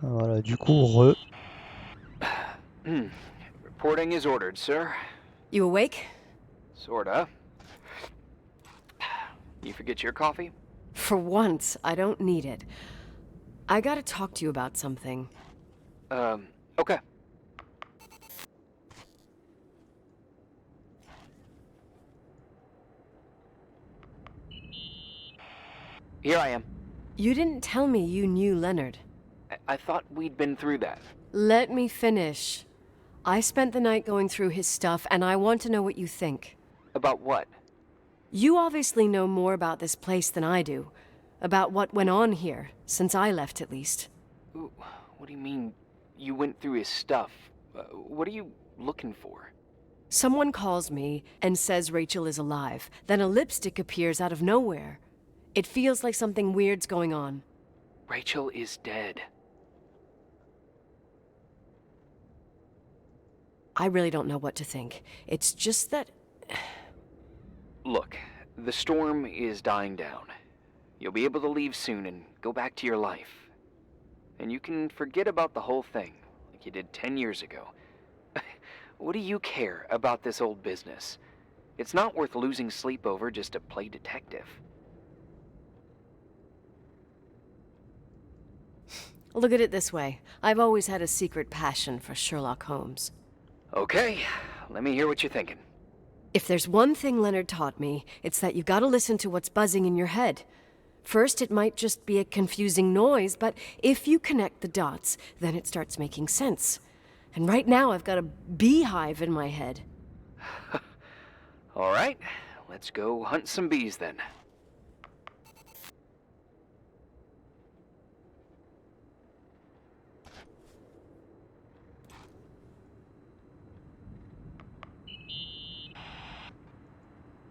Voilà, du coup, re. Reporting is ordered, sir. You awake? Sorta. You forget your coffee? For once, I don't need it. I gotta talk to you about something. Okay. Here I am. You didn't tell me you knew Leonard. I thought we'd been through that. Let me finish. I spent the night going through his stuff, and I want to know what you think. About what? You obviously know more about this place than I do. About what went on here, since I left at least. Ooh, what do you mean, you went through his stuff? What are you looking for? Someone calls me and says Rachel is alive. Then a lipstick appears out of nowhere. It feels like something weird's going on. Rachel is dead. I really don't know what to think. It's just that... Look, the storm is dying down. You'll be able to leave soon and go back to your life. And you can forget about the whole thing, like you did 10 years ago. What do you care about this old business? It's not worth losing sleep over just to play detective. Look at it this way. I've always had a secret passion for Sherlock Holmes. Okay, let me hear what you're thinking. If there's one thing Leonard taught me, it's that you gotta listen to what's buzzing in your head. First, it might just be a confusing noise, but if you connect the dots, then it starts making sense. And right now, I've got a beehive in my head. All right, let's go hunt some bees then.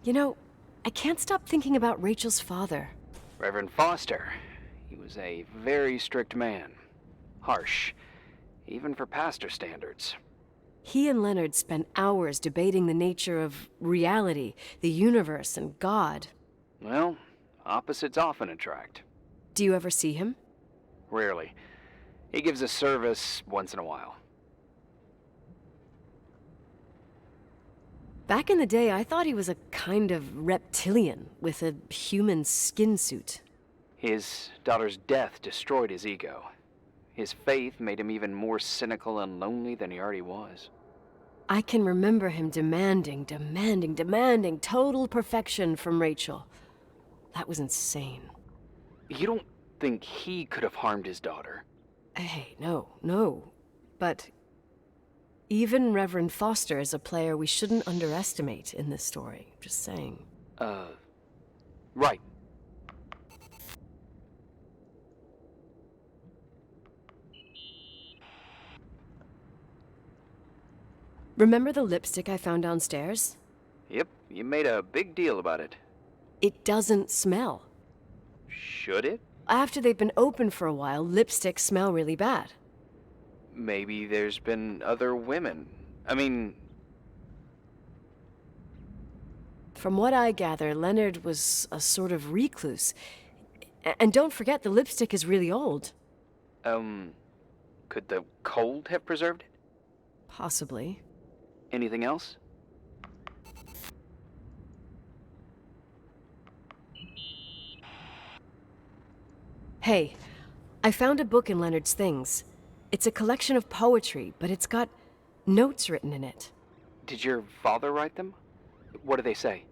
You know, I can't stop thinking about Rachel's father. Reverend Foster. He was a very strict man. Harsh, even for pastor standards. He and Leonard spent hours debating the nature of reality, the universe, and God. Well, opposites often attract. Do you ever see him? Rarely. He gives a service once in a while. Back in the day, I thought he was a kind of reptilian with a human skin suit. His daughter's death destroyed his ego. His faith made him even more cynical and lonely than he already was. I can remember him demanding total perfection from Rachel. That was insane. You don't think he could have harmed his daughter? Hey, no. But even Reverend Foster is a player we shouldn't underestimate in this story. Just saying. Right. Remember the lipstick I found downstairs? Yep, you made a big deal about it. It doesn't smell. Should it? After they've been open for a while, lipsticks smell really bad. Maybe there's been other women. I mean... From what I gather, Leonard was a sort of recluse. And don't forget, the lipstick is really old. Could the cold have preserved it? Possibly. Anything else? Hey, I found a book in Leonard's things. It's a collection of poetry, but it's got notes written in it. Did your father write them? What do they say?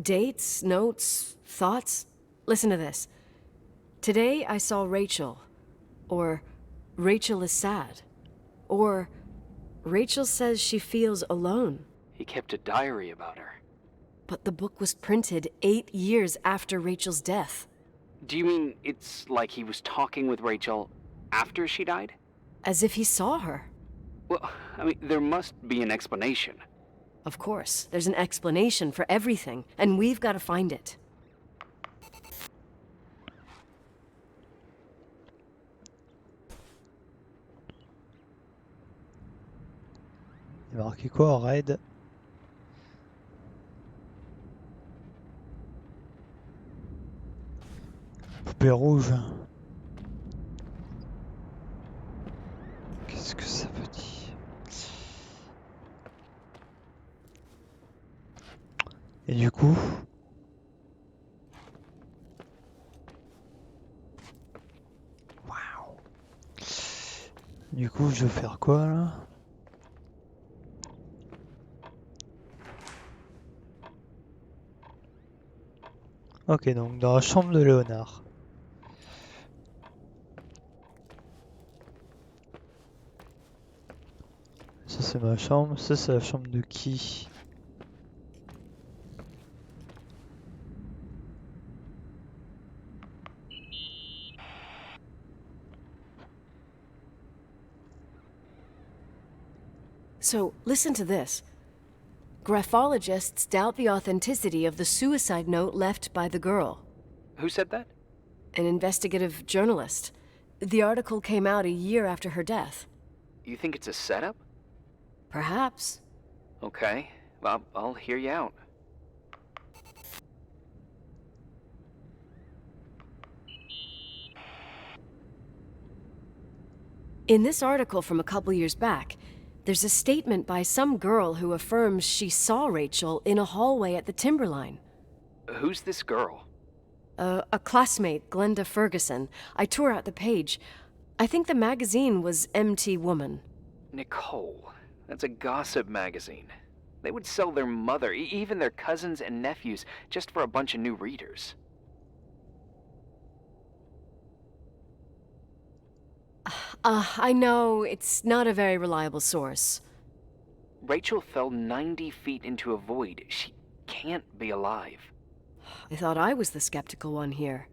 Dates, notes, thoughts. Listen to this. Today I saw Rachel. Or Rachel is sad. Or Rachel says she feels alone. He kept a diary about her. But the book was printed 8 years after Rachel's death. Do you mean it's like he was talking with Rachel after she died? As if he saw her. Well, I mean, there must be an explanation. Of course, there's an explanation for everything, and we've got to find it. Il y a marqué quoi, raid? Poupée rouge. Et du coup... Waouh. Du coup, je vais faire quoi là? Ok, donc dans la chambre de Léonard. Ça c'est ma chambre, ça c'est la chambre de qui? So, listen to this. Graphologists doubt the authenticity of the suicide note left by the girl. Who said that? An investigative journalist. The article came out a year after her death. You think it's a setup? Perhaps. Okay, well, I'll hear you out. In this article from a couple years back, there's a statement by some girl who affirms she saw Rachel in a hallway at the Timberline. Who's this girl? A classmate, Glenda Ferguson. I tore out the page. I think the magazine was MT Woman. Nicole. That's a gossip magazine. They would sell their mother, even their cousins and nephews, just for a bunch of new readers. I know, it's not a very reliable source. Rachel fell 90 feet into a void. She can't be alive. I thought I was the skeptical one here.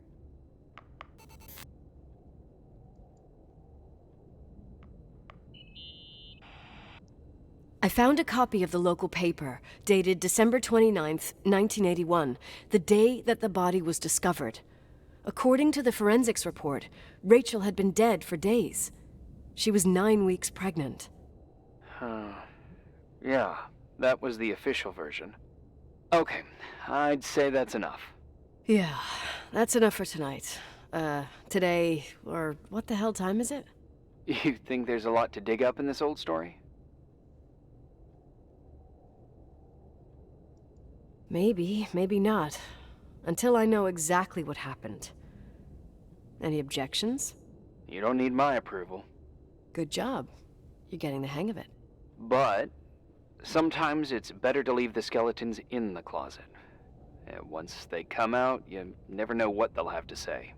I found a copy of the local paper, dated December 29th, 1981, the day that the body was discovered. According to the forensics report, Rachel had been dead for days. She was 9 weeks pregnant. Yeah, that was the official version. Okay, I'd say that's enough. Yeah, that's enough for tonight. Today, or what the hell time is it? You think there's a lot to dig up in this old story? Maybe, maybe not. Until I know exactly what happened. Any objections? You don't need my approval. Good job. You're getting the hang of it. But sometimes it's better to leave the skeletons in the closet. And once they come out, you never know what they'll have to say.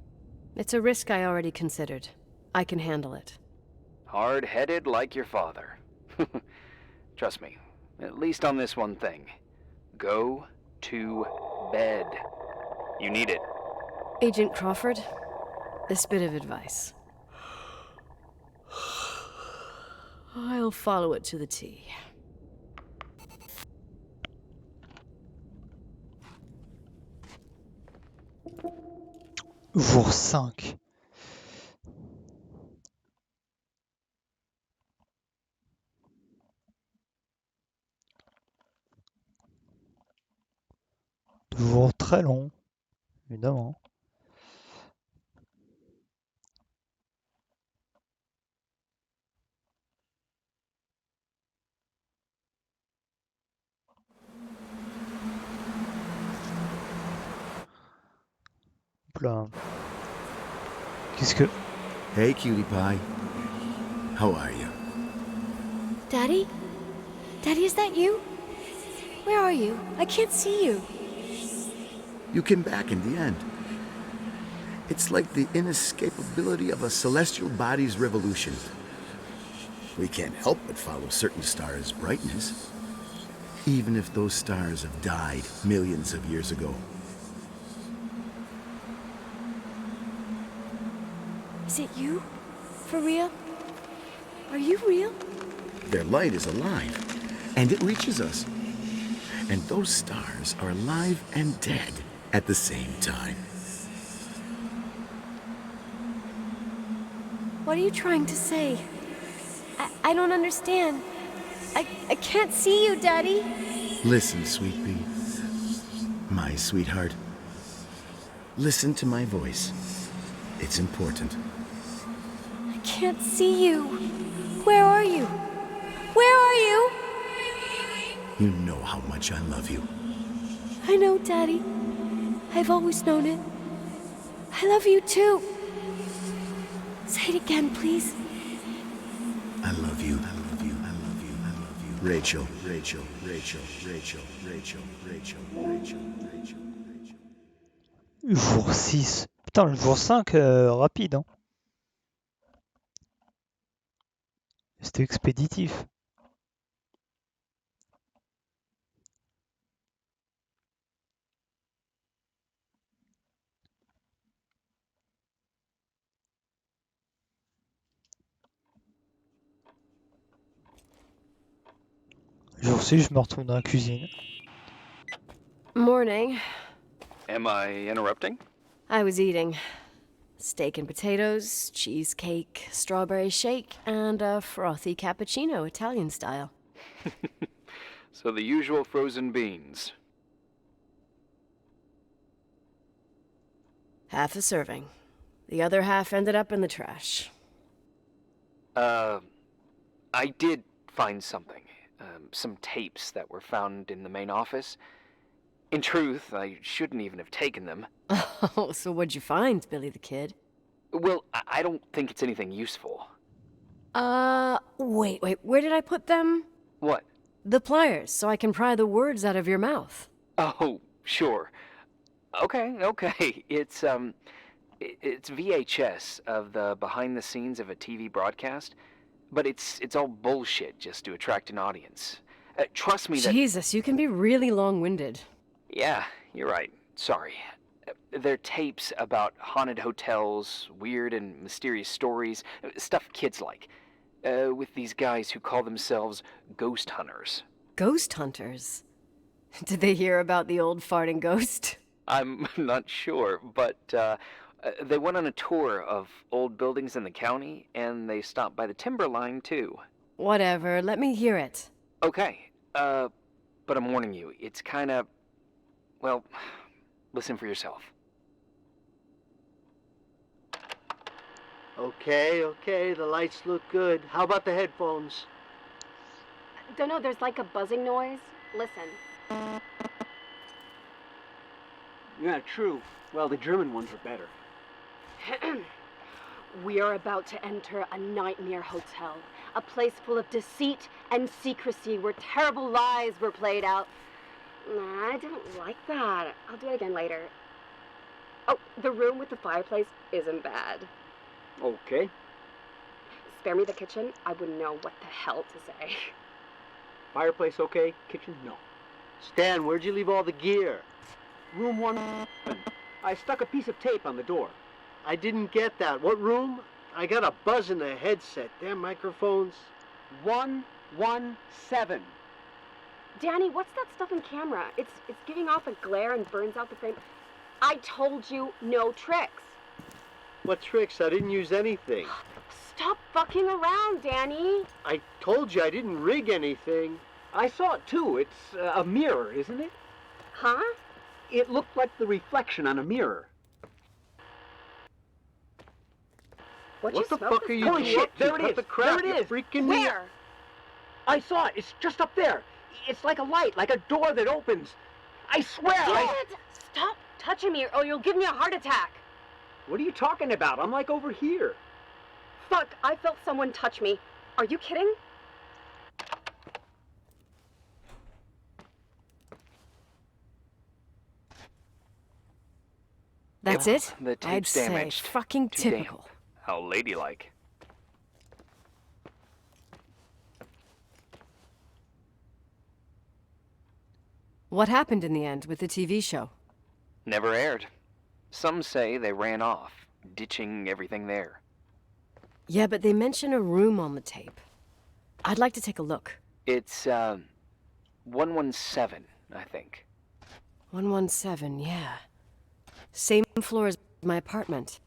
It's a risk I already considered. I can handle it. Hard-headed like your father. Trust me, at least on this one thing. Go to bed. You need it. Agent Crawford, this bit of advice. I'll follow it to the T. Jour 5. Toujours très long, évidemment. Hop là. Qu'est-ce que... Hey, cutie pie. How are you? Daddy? Daddy, is that you? Where are you? I can't see you. You came back in the end. It's like the inescapability of a celestial body's revolution. We can't help but follow certain stars' brightness, even if those stars have died millions of years ago. Is it you? For real? Are you real? Their light is alive, and it reaches us. And those stars are alive and dead at the same time. What are you trying to say? I don't understand. I can't see you, Daddy. Listen, sweet pea. My sweetheart. Listen to my voice. It's important. I can't see you. Where are you? Where are you? You know how much I love you. I know, Daddy. I've always known it. I love you too. Say it again, please. I love you. I love you. I love you. I love you. Rachel. Rachel. Rachel. Rachel. Rachel. Rachel. Rachel. Rachel. Jour 6. Putain, le jour 5, rapide, hein. C'était expéditif. Jour 6, je me retrouve dans la cuisine. Morning. Am I interrupting? I was eating steak and potatoes, cheesecake, strawberry shake, and a frothy cappuccino, Italian style. So the usual frozen beans. Half a serving. The other half ended up in the trash. I did find something. Some tapes that were found in the main office. In truth, I shouldn't even have taken them. Oh, so what'd you find, Billy the Kid? Well, I don't think it's anything useful. Wait, where did I put them? What? The pliers, so I can pry the words out of your mouth. Oh, sure. Okay. It's VHS of the behind the scenes of a TV broadcast, but it's all bullshit just to attract an audience. Trust me that... Jesus, you can be really long-winded. Yeah, you're right. Sorry. They're tapes about haunted hotels, weird and mysterious stories, stuff kids like. With these guys who call themselves ghost hunters. Ghost hunters? Did they hear about the old farting ghost? I'm not sure, but they went on a tour of old buildings in the county, and they stopped by the timberline, too. Whatever, let me hear it. Okay, but I'm warning you, it's kinda... Well, listen for yourself. Okay, the lights look good. How about the headphones? Don't know, there's like a buzzing noise. Listen. Yeah, true. Well, the German ones are better. We are about to enter a nightmare hotel. A place full of deceit and secrecy where terrible lies were played out. Nah, I don't like that. I'll do it again later. Oh, the room with the fireplace isn't bad. Okay. Spare me the kitchen. I wouldn't know what the hell to say. Fireplace okay? Kitchen no. Stan, where'd you leave all the gear? Room 1. I stuck a piece of tape on the door. I didn't get that. What room? I got a buzz in the headset. Damn microphones. 117. Danny, what's that stuff in camera? It's giving off a glare and burns out the frame. I told you no tricks. What tricks? I didn't use anything. Stop fucking around, Danny. I told you I didn't rig anything. I saw it too. It's a mirror, isn't it? Huh? It looked like the reflection on a mirror. What the smoke fuck is are you that? doing? Holy Shit, shit, there dude, it what is. the crap? There it is. You're Freaking me Where? out. I saw it. It's just up there. It's like a light, like a door that opens. I swear. Dad, stop touching me or you'll give me a heart attack. What are you talking about? I'm like over here. Fuck, I felt someone touch me. Are you kidding? That's it? The I'd tape's say damaged. fucking Too typical. damp. How ladylike. What happened in the end with the TV show? Never aired. Some say they ran off, ditching everything there. Yeah, but they mention a room on the tape. I'd like to take a look. It's, 117, I think. 117, yeah. Same floor as my apartment.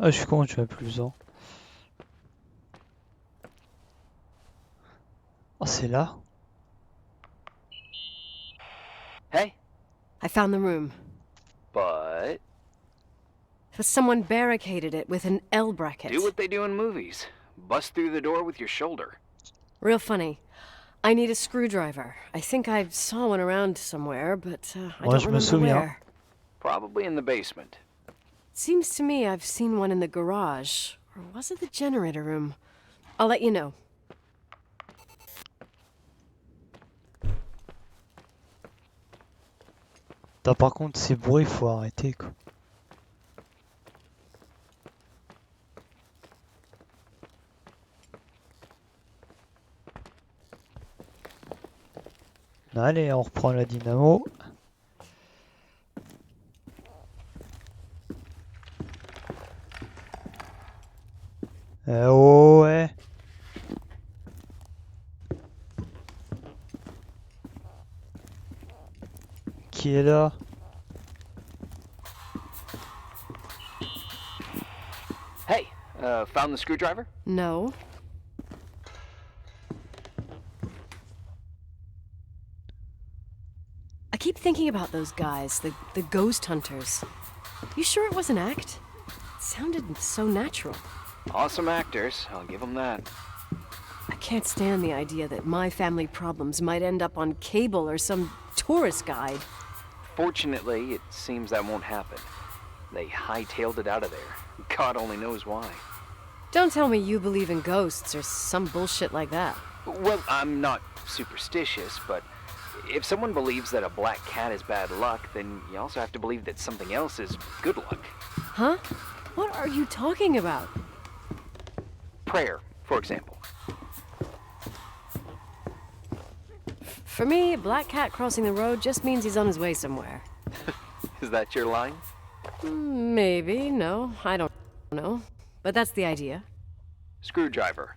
Ah, je suis con, tu as plus en. Oh, c'est là? Hey, I found the room. but Someone barricaded it with an L bracket. do what they do in movies. Bust through the door with your shoulder. Real funny. I need a screwdriver. I think I saw one around somewhere, but I Moi, don't je me remember souviens. where. Probably in the basement. Seems to me I've seen one in the garage. Or was it the generator room? I'll let you know. Putain, par contre, ces bruits, faut arrêter, quoi. Allez, on reprend la dynamo. Oh ouais. Qui est là? Hey, found the screwdriver? No. I keep thinking about those guys, the ghost hunters. You sure it was an act? It sounded so natural. Awesome actors, I'll give them that. I can't stand the idea that my family problems might end up on cable or some tourist guide. Fortunately, it seems that won't happen. They hightailed it out of there. God only knows why. Don't tell me you believe in ghosts or some bullshit like that. Well, I'm not superstitious, but if someone believes that a black cat is bad luck, then you also have to believe that something else is good luck. Huh? What are you talking about? Prayer, for example. For me, a black cat crossing the road just means he's on his way somewhere. Is that your line? Maybe, no, I don't know. But that's the idea. Screwdriver.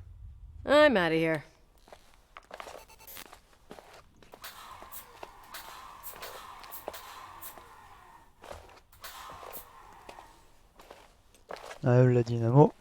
I'm out of here. Ah, la dynamo.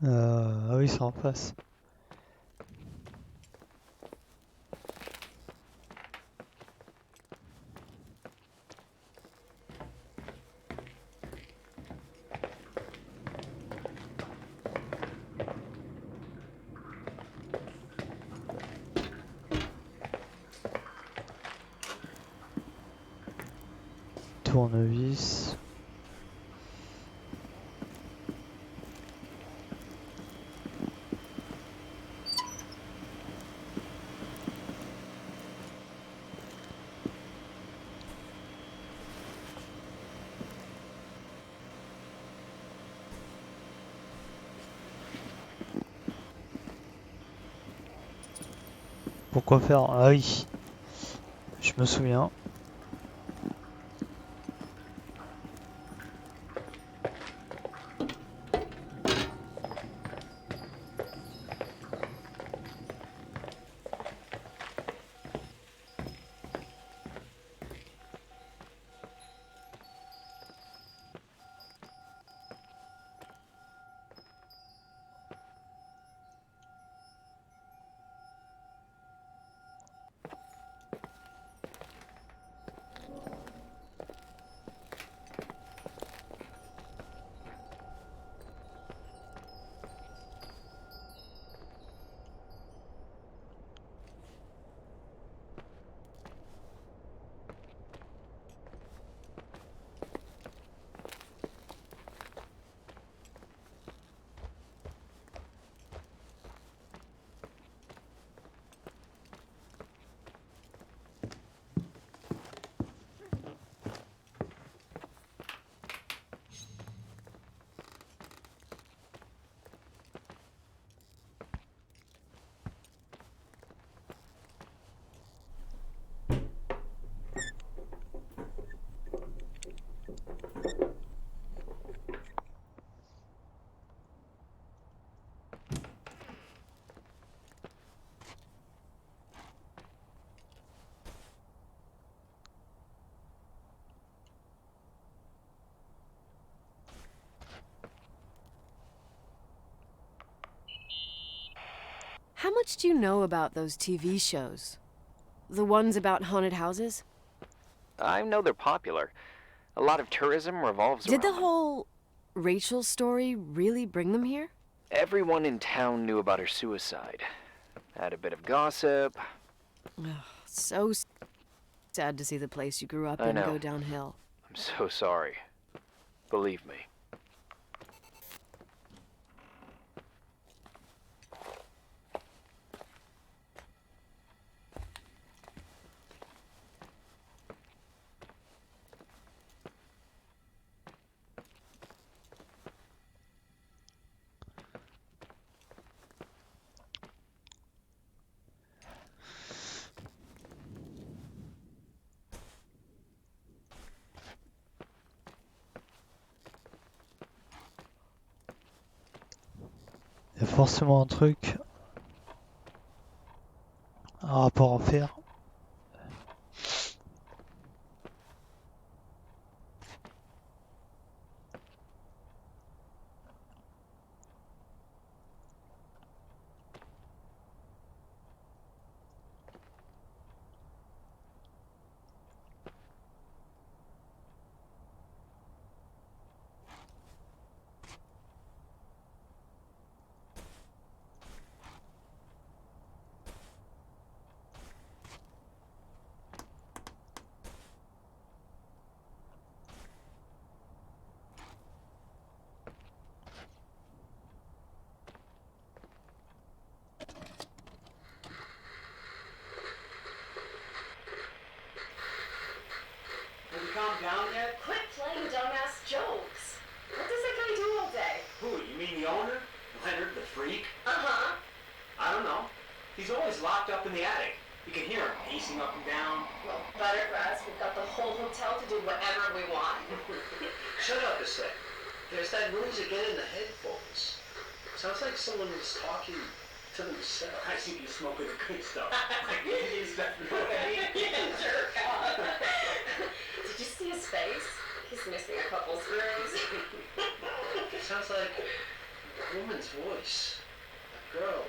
Ah oui, c'est en face. Tournevis. Pourquoi faire? Ah oui, je me souviens. How much do you know about those TV shows? The ones about haunted houses? I know they're popular. A lot of tourism revolves Did around the them. whole Rachel story really bring them here? Everyone in town knew about her suicide. Had a bit of gossip. Ugh, so sad to see the place you grew up I in know. go downhill. I'm so sorry. Believe me. Il y a forcément un truc, un rapport à faire. Have you calmed down yet? Quit playing dumbass jokes. What does that guy do all day? Who, you mean the owner? Leonard, the freak? Uh-huh. I don't know. He's always locked up in the attic. You can hear him pacing up and down. Well, better for us. We've got the whole hotel to do whatever we want. Shut up a sec. There's that noise again in the headphones. Sounds like someone is talking to themselves. I think you're smoking the good stuff. Is that Jerk off. Did you see his face? He's missing a couple screws. It sounds like a woman's voice. A girl.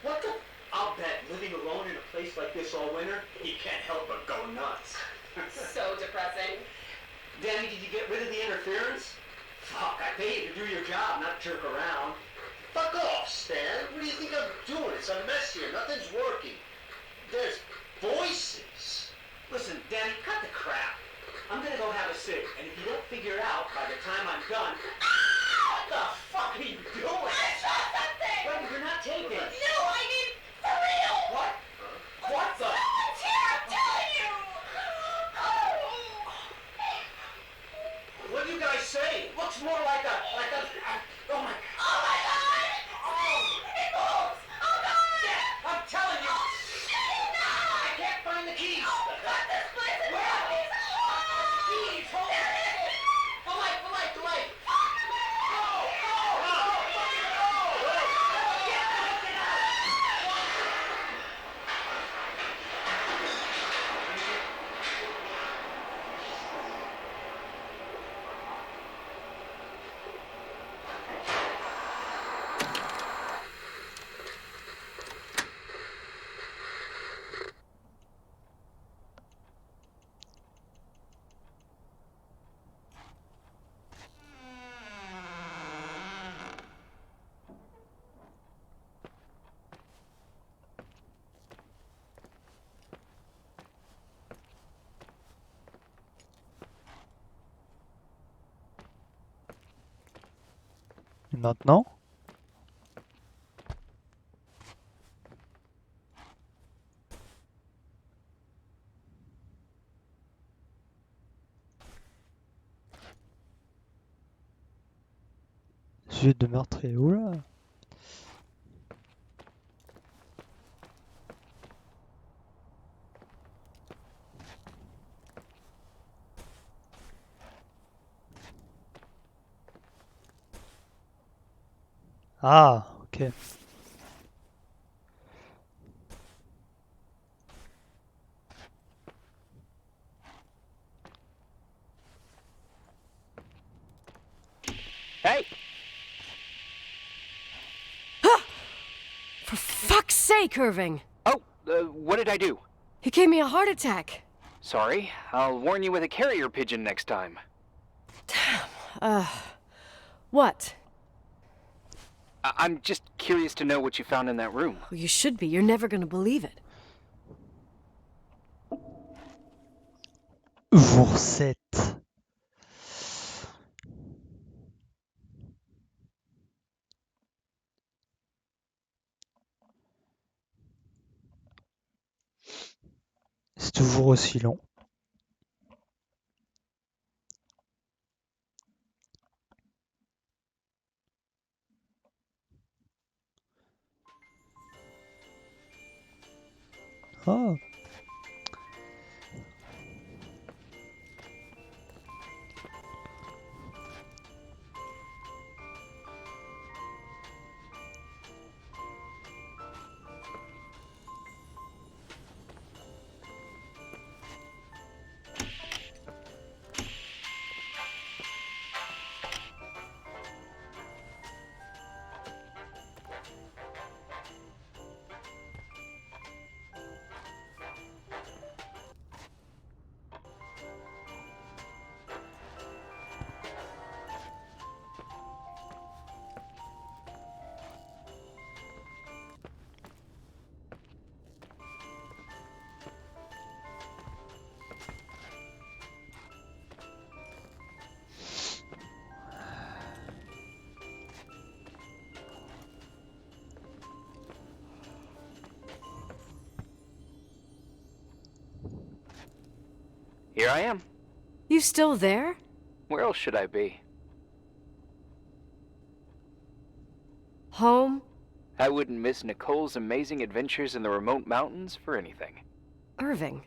What the? I'll bet living alone in a place like this all winter, he can't help but go nuts. So depressing. Danny, did you get rid of the interference? Fuck, I pay you to do your job, not jerk around. Fuck off, Stan. What do you think I'm doing? It's a mess here. Nothing's working. There's voices. Listen, Danny, cut the crap. I'm gonna go have a cig, and if you don't figure it out by the time I'm done... What the fuck are you doing? I saw something! Wait, you're not taping. No, I mean, for real! What? What the? Someone's here, I'm telling you! What do you guys say? It looks more like a... oh my... Oh my god! It moves! Oh god! Yeah, I'm telling you! I can't find the keys! Oh god, this place is Where? zombies! Keys, hold on! The light, the light, the light! Et maintenant? Suite de meurtrier, oula! Ah, ok. Hey! For fuck's sake, Irving! Oh, what did I do? You gave me a heart attack. Sorry, I'll warn you with a carrier pigeon next time. What? I'm just curious to know what you found in that room. Well, you should be. You're never gonna believe it. Vous C'est toujours aussi long. Ah. Here I am. You still there? Where else should I be? Home? I wouldn't miss Nicole's amazing adventures in the remote mountains for anything. Irving,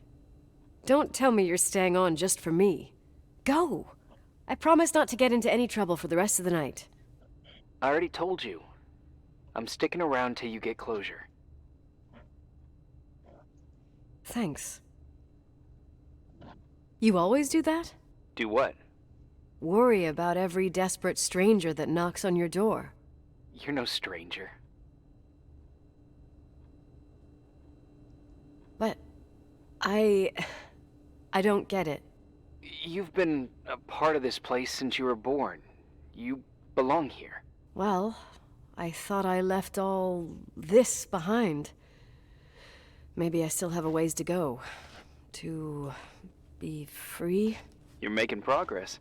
don't tell me you're staying on just for me. Go! I promise not to get into any trouble for the rest of the night. I already told you. I'm sticking around till you get closure. Thanks. You always do that? Do what? Worry about every desperate stranger that knocks on your door. You're no stranger. But I don't get it. You've been a part of this place since you were born. You belong here. Well, I thought I left all this behind. Maybe I still have a ways to go. To be free? You're making progress.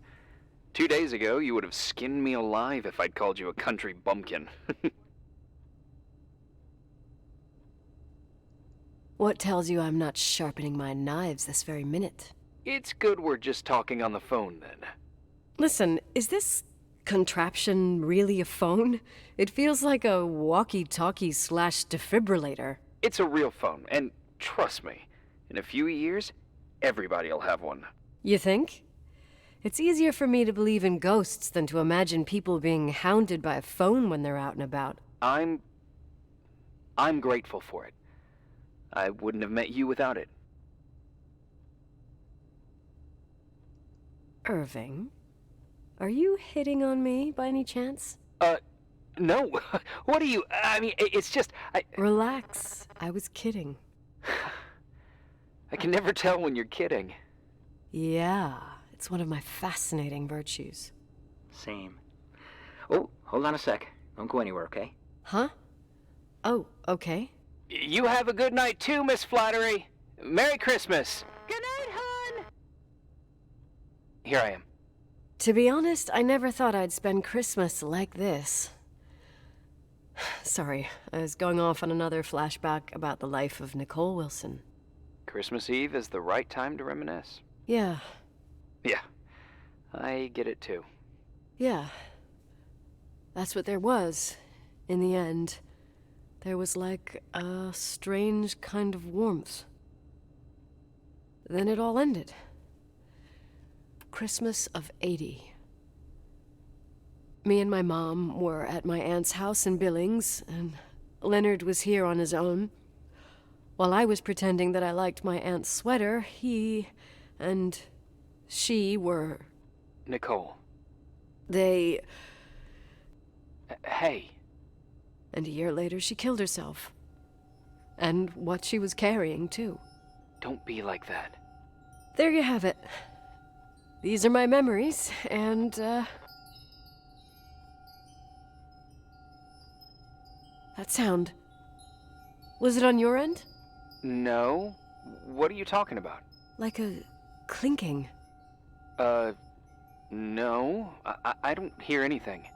2 days ago, you would have skinned me alive if I'd called you a country bumpkin. What tells you I'm not sharpening my knives this very minute? It's good we're just talking on the phone, then. Listen, is this contraption really a phone? It feels like a walkie-talkie / defibrillator. It's a real phone, and trust me, in a few years, everybody'll have one. You think? It's easier for me to believe in ghosts than to imagine people being hounded by a phone when they're out and about. I'm grateful for it. I wouldn't have met you without it. Irving, are you hitting on me by any chance? No. What are you... I mean, it's just... Relax. I was kidding. I can never tell when you're kidding. Yeah, it's one of my fascinating virtues. Same. Oh, hold on a sec. Don't go anywhere, okay? Huh? Oh, okay. You have a good night too, Miss Flattery. Merry Christmas. Good night, hon! Here I am. To be honest, I never thought I'd spend Christmas like this. Sorry, I was going off on another flashback about the life of Nicole Wilson. Christmas Eve is the right time to reminisce. Yeah. Yeah, I get it too. Yeah. That's what there was, in the end. There was like a strange kind of warmth. Then it all ended. Christmas of '80. Me and my mom were at my aunt's house in Billings, and Leonard was here on his own. While I was pretending that I liked my aunt's sweater, he and she were... Nicole. They... Hey. And a year later, she killed herself. And what she was carrying, too. Don't be like that. There you have it. These are my memories, and, that sound. Was it on your end? No? What are you talking about? Like a clinking. No. I don't hear anything.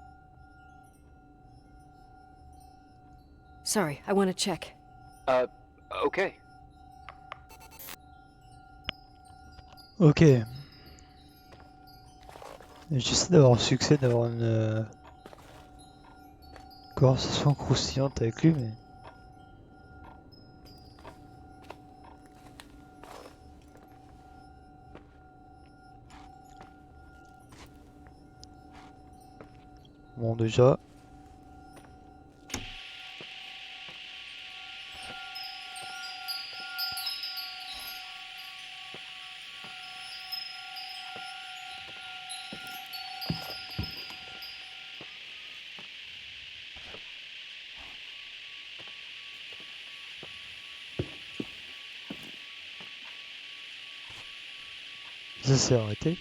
Sorry, I want to check. Okay. Ok. J'essaie d'avoir succès, d'avoir une conversation croustillante avec lui, mais... Bon, déjà... Ça s'est arrêté.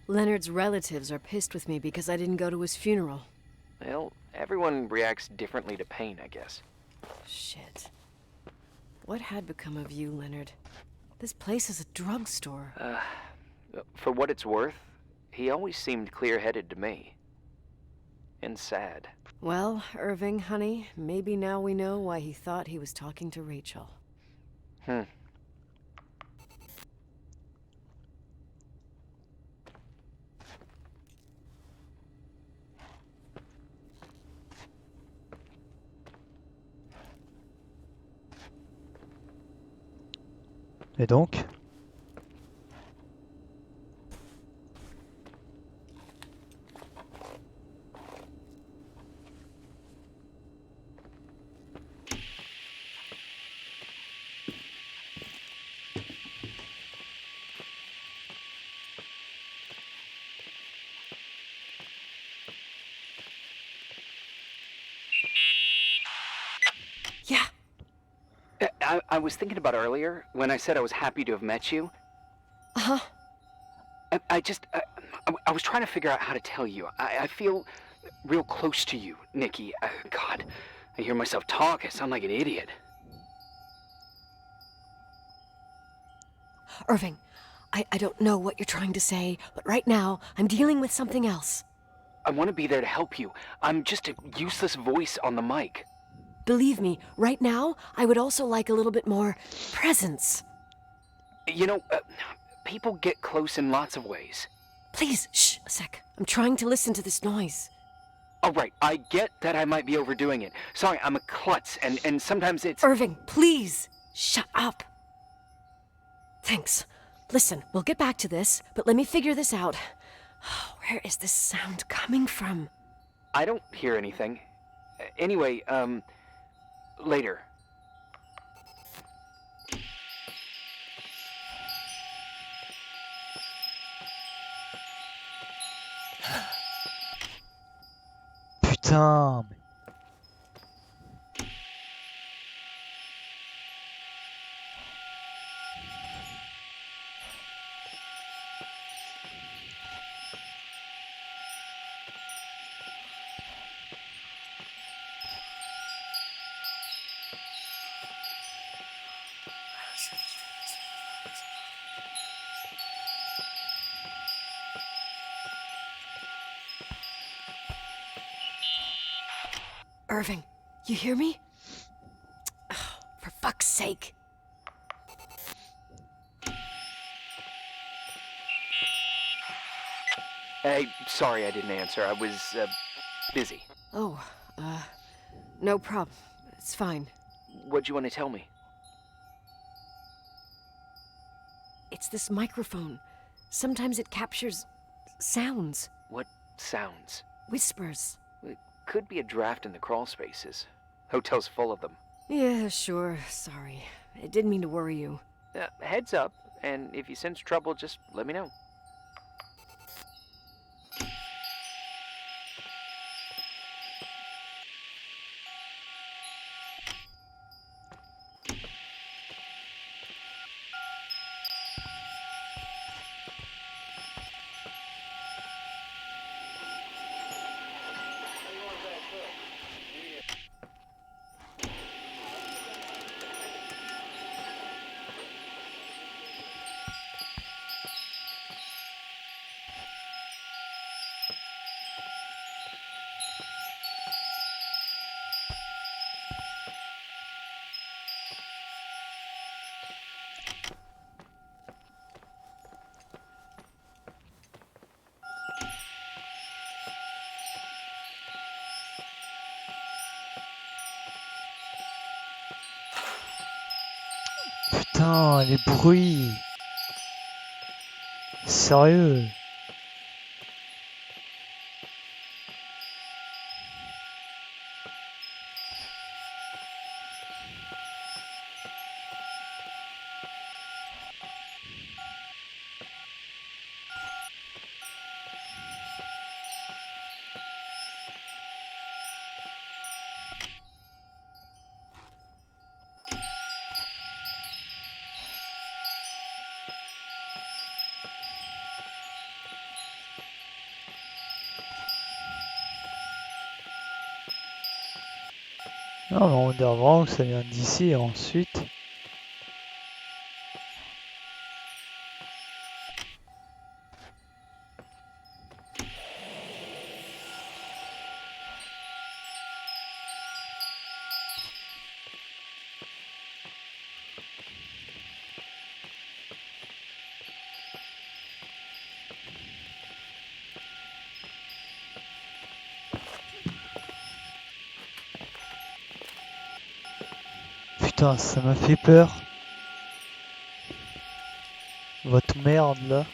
Leonard's relatives are pissed with me because I didn't go to his funeral. Well, everyone reacts differently to pain, I guess. Shit. What had become of you, Leonard? This place is a drugstore. For what it's worth, he always seemed clear-headed to me. And sad. Well, Irving, honey, maybe now we know why he thought he was talking to Rachel. Et donc? Yeah. I was thinking about earlier, when I said I was happy to have met you. Uh-huh. I was trying to figure out how to tell you. I feel real close to you, Nikki. God, I hear myself talk. I sound like an idiot. Irving, I don't know what you're trying to say, but right now, I'm dealing with something else. I want to be there to help you. I'm just a useless voice on the mic. Believe me, right now, I would also like a little bit more presence. You know, people get close in lots of ways. Please, shh, a sec. I'm trying to listen to this noise. All right, I get that I might be overdoing it. Sorry, I'm a klutz, and sometimes it's... Irving, please, shut up. Thanks. Listen, we'll get back to this, but let me figure this out. Where is this sound coming from? I don't hear anything. Anyway, later. Putain, mais... Irving, you hear me? Oh, for fuck's sake. Hey, sorry I didn't answer. I was, busy. Oh, no problem. It's fine. What'd you want to tell me? It's this microphone. Sometimes it captures sounds. What sounds? Whispers. could be a draft in the crawl spaces. Hotel's full of them. Yeah, sure. Sorry. I didn't mean to worry you. Heads up, and if you sense trouble, just let me know. Putain, les bruits. Sérieux. Non, mais on dirait vraiment que ça vient d'ici et ensuite. Putain, ça m'a fait peur. Votre merde là.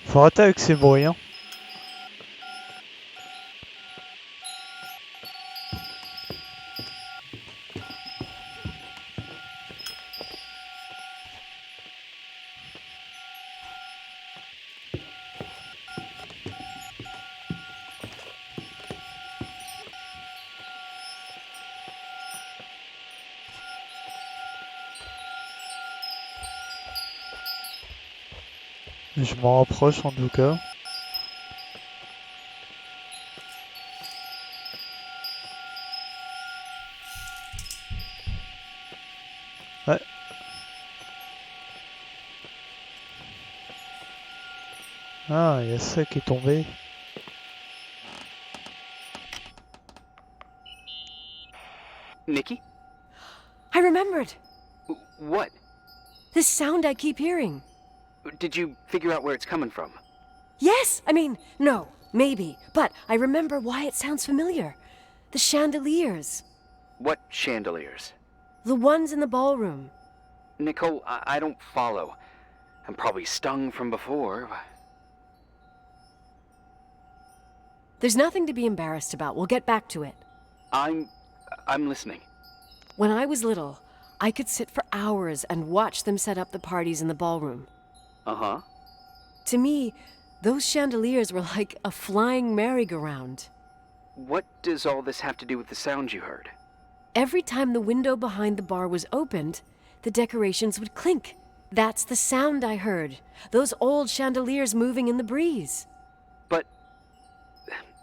Faut arrêter avec ces bruits, hein. Je m'en rapproche en tout cas. Ouais. Ah, il y a ça qui est tombé. Nikki? I remembered! What? This sound I keep hearing. Did you figure out where it's coming from? Yes! I mean, no, maybe. But I remember why it sounds familiar. The chandeliers. What chandeliers? The ones in the ballroom. Nicole, I don't follow. I'm probably stung from before. There's nothing to be embarrassed about. We'll get back to it. I'm listening. When I was little, I could sit for hours and watch them set up the parties in the ballroom. Uh-huh. To me, those chandeliers were like a flying merry-go-round. What does all this have to do with the sound you heard? Every time the window behind the bar was opened, the decorations would clink. That's the sound I heard. Those old chandeliers moving in the breeze. But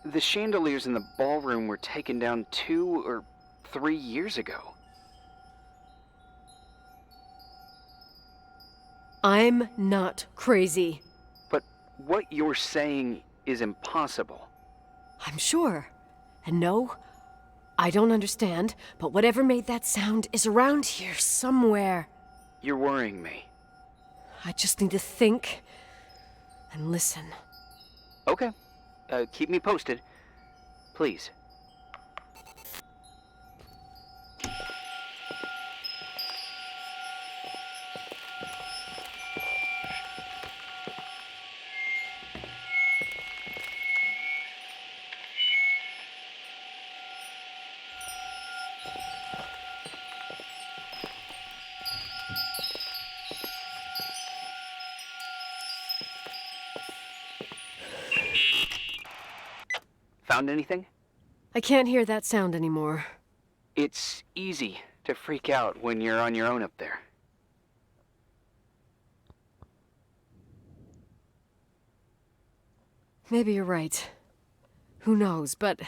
the chandeliers in the ballroom were taken down 2 or 3 years ago. I'm not crazy. But what you're saying is impossible. I'm sure. And no, I don't understand, but whatever made that sound is around here somewhere. You're worrying me. I just need to think and listen. Okay. Keep me posted. Please. Found anything? I can't hear that sound anymore. It's easy to freak out when you're on your own up there. Maybe you're right. Who knows, but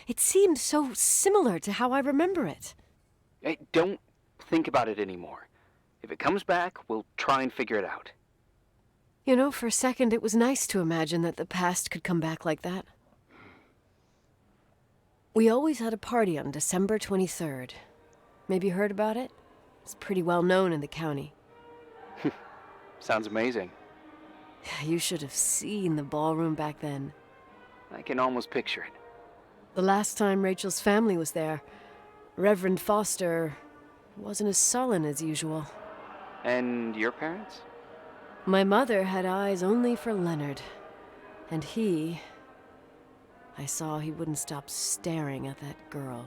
it seemed so similar to how I remember it. Hey, don't think about it anymore. If it comes back, we'll try and figure it out. You know, for a second it was nice to imagine that the past could come back like that. We always had a party on December 23rd. Maybe you heard about it? It's pretty well known in the county. Sounds amazing. You should have seen the ballroom back then. I can almost picture it. The last time Rachel's family was there, Reverend Foster wasn't as sullen as usual. And your parents? My mother had eyes only for Leonard. And I saw he wouldn't stop staring at that girl.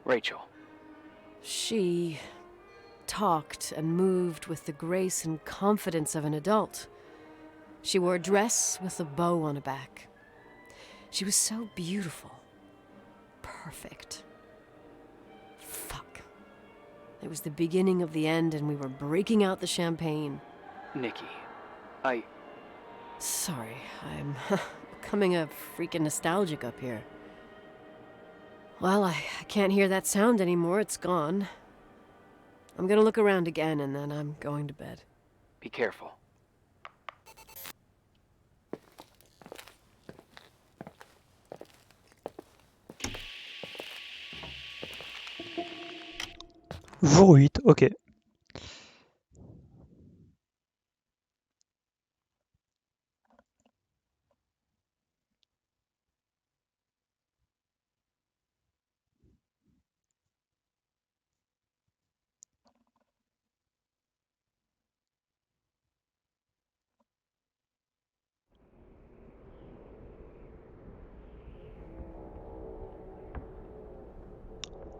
Rachel. She talked and moved with the grace and confidence of an adult. She wore a dress with a bow on her back. She was so beautiful. Perfect. Fuck. It was the beginning of the end and we were breaking out the champagne. Nikki, Sorry, I'm becoming a freaking nostalgic up here. Well, I can't hear that sound anymore. It's gone. I'm gonna look around again and then I'm going to bed. Be careful. Jour 8, ok.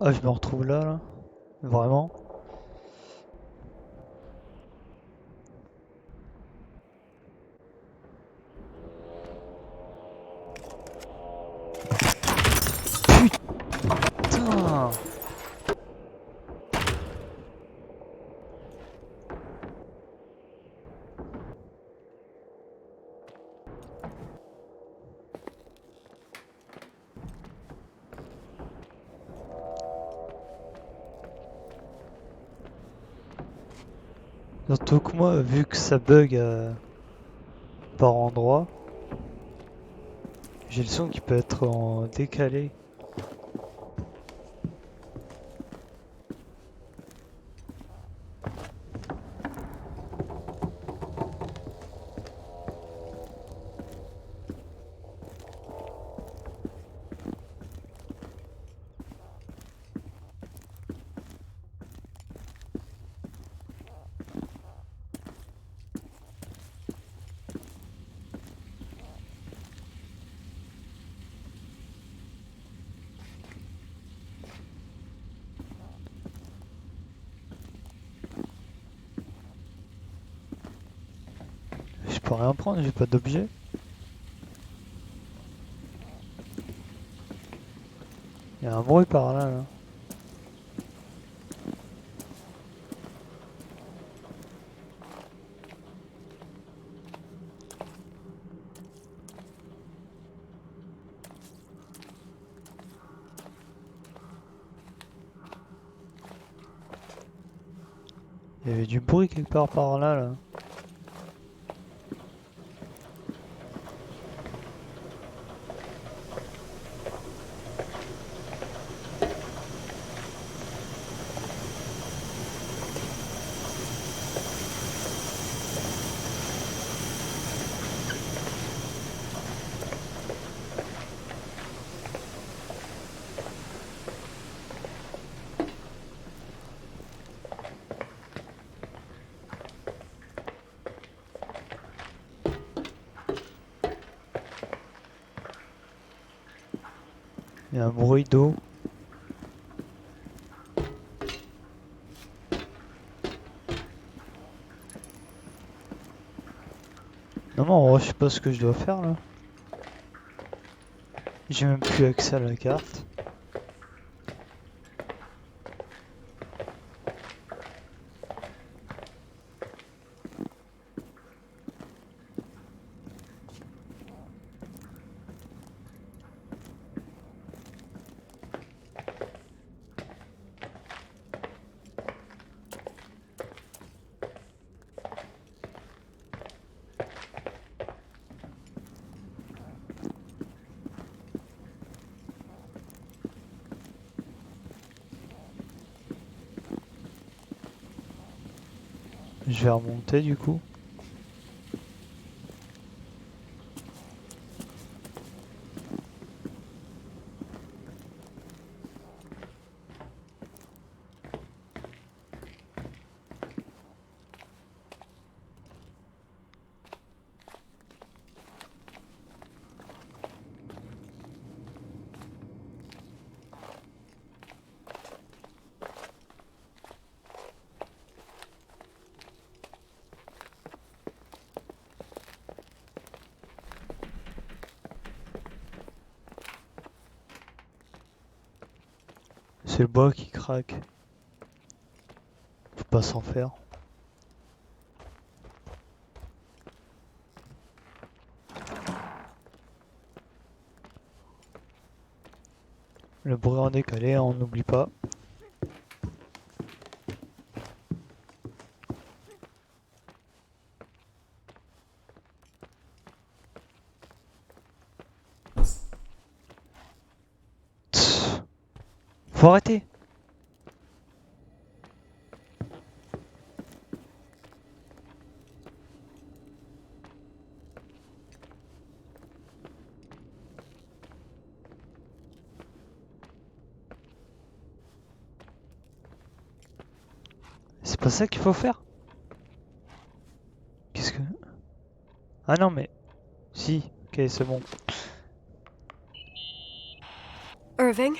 Ah, je me retrouve là. Vraiment. Putain! Surtout que moi, vu que ça bug par endroit, j'ai le son qui peut être en décalé. peux rien prendre, j'ai pas d'objet. Il y a un bruit par là, là. Il y avait du bruit quelque part par là, là. Il y a un bruit d'eau. Non, non, je sais pas ce que je dois faire là. J'ai même plus accès à la carte. Je vais remonter du coup. C'est le bois qui craque. Faut pas s'en faire. Le bruit en décalé, on n'oublie pas. Tss. Faut arrêter. C'est pas ça qu'il faut faire. Qu'est-ce que... Ah non mais... Si, ok c'est bon. Irving?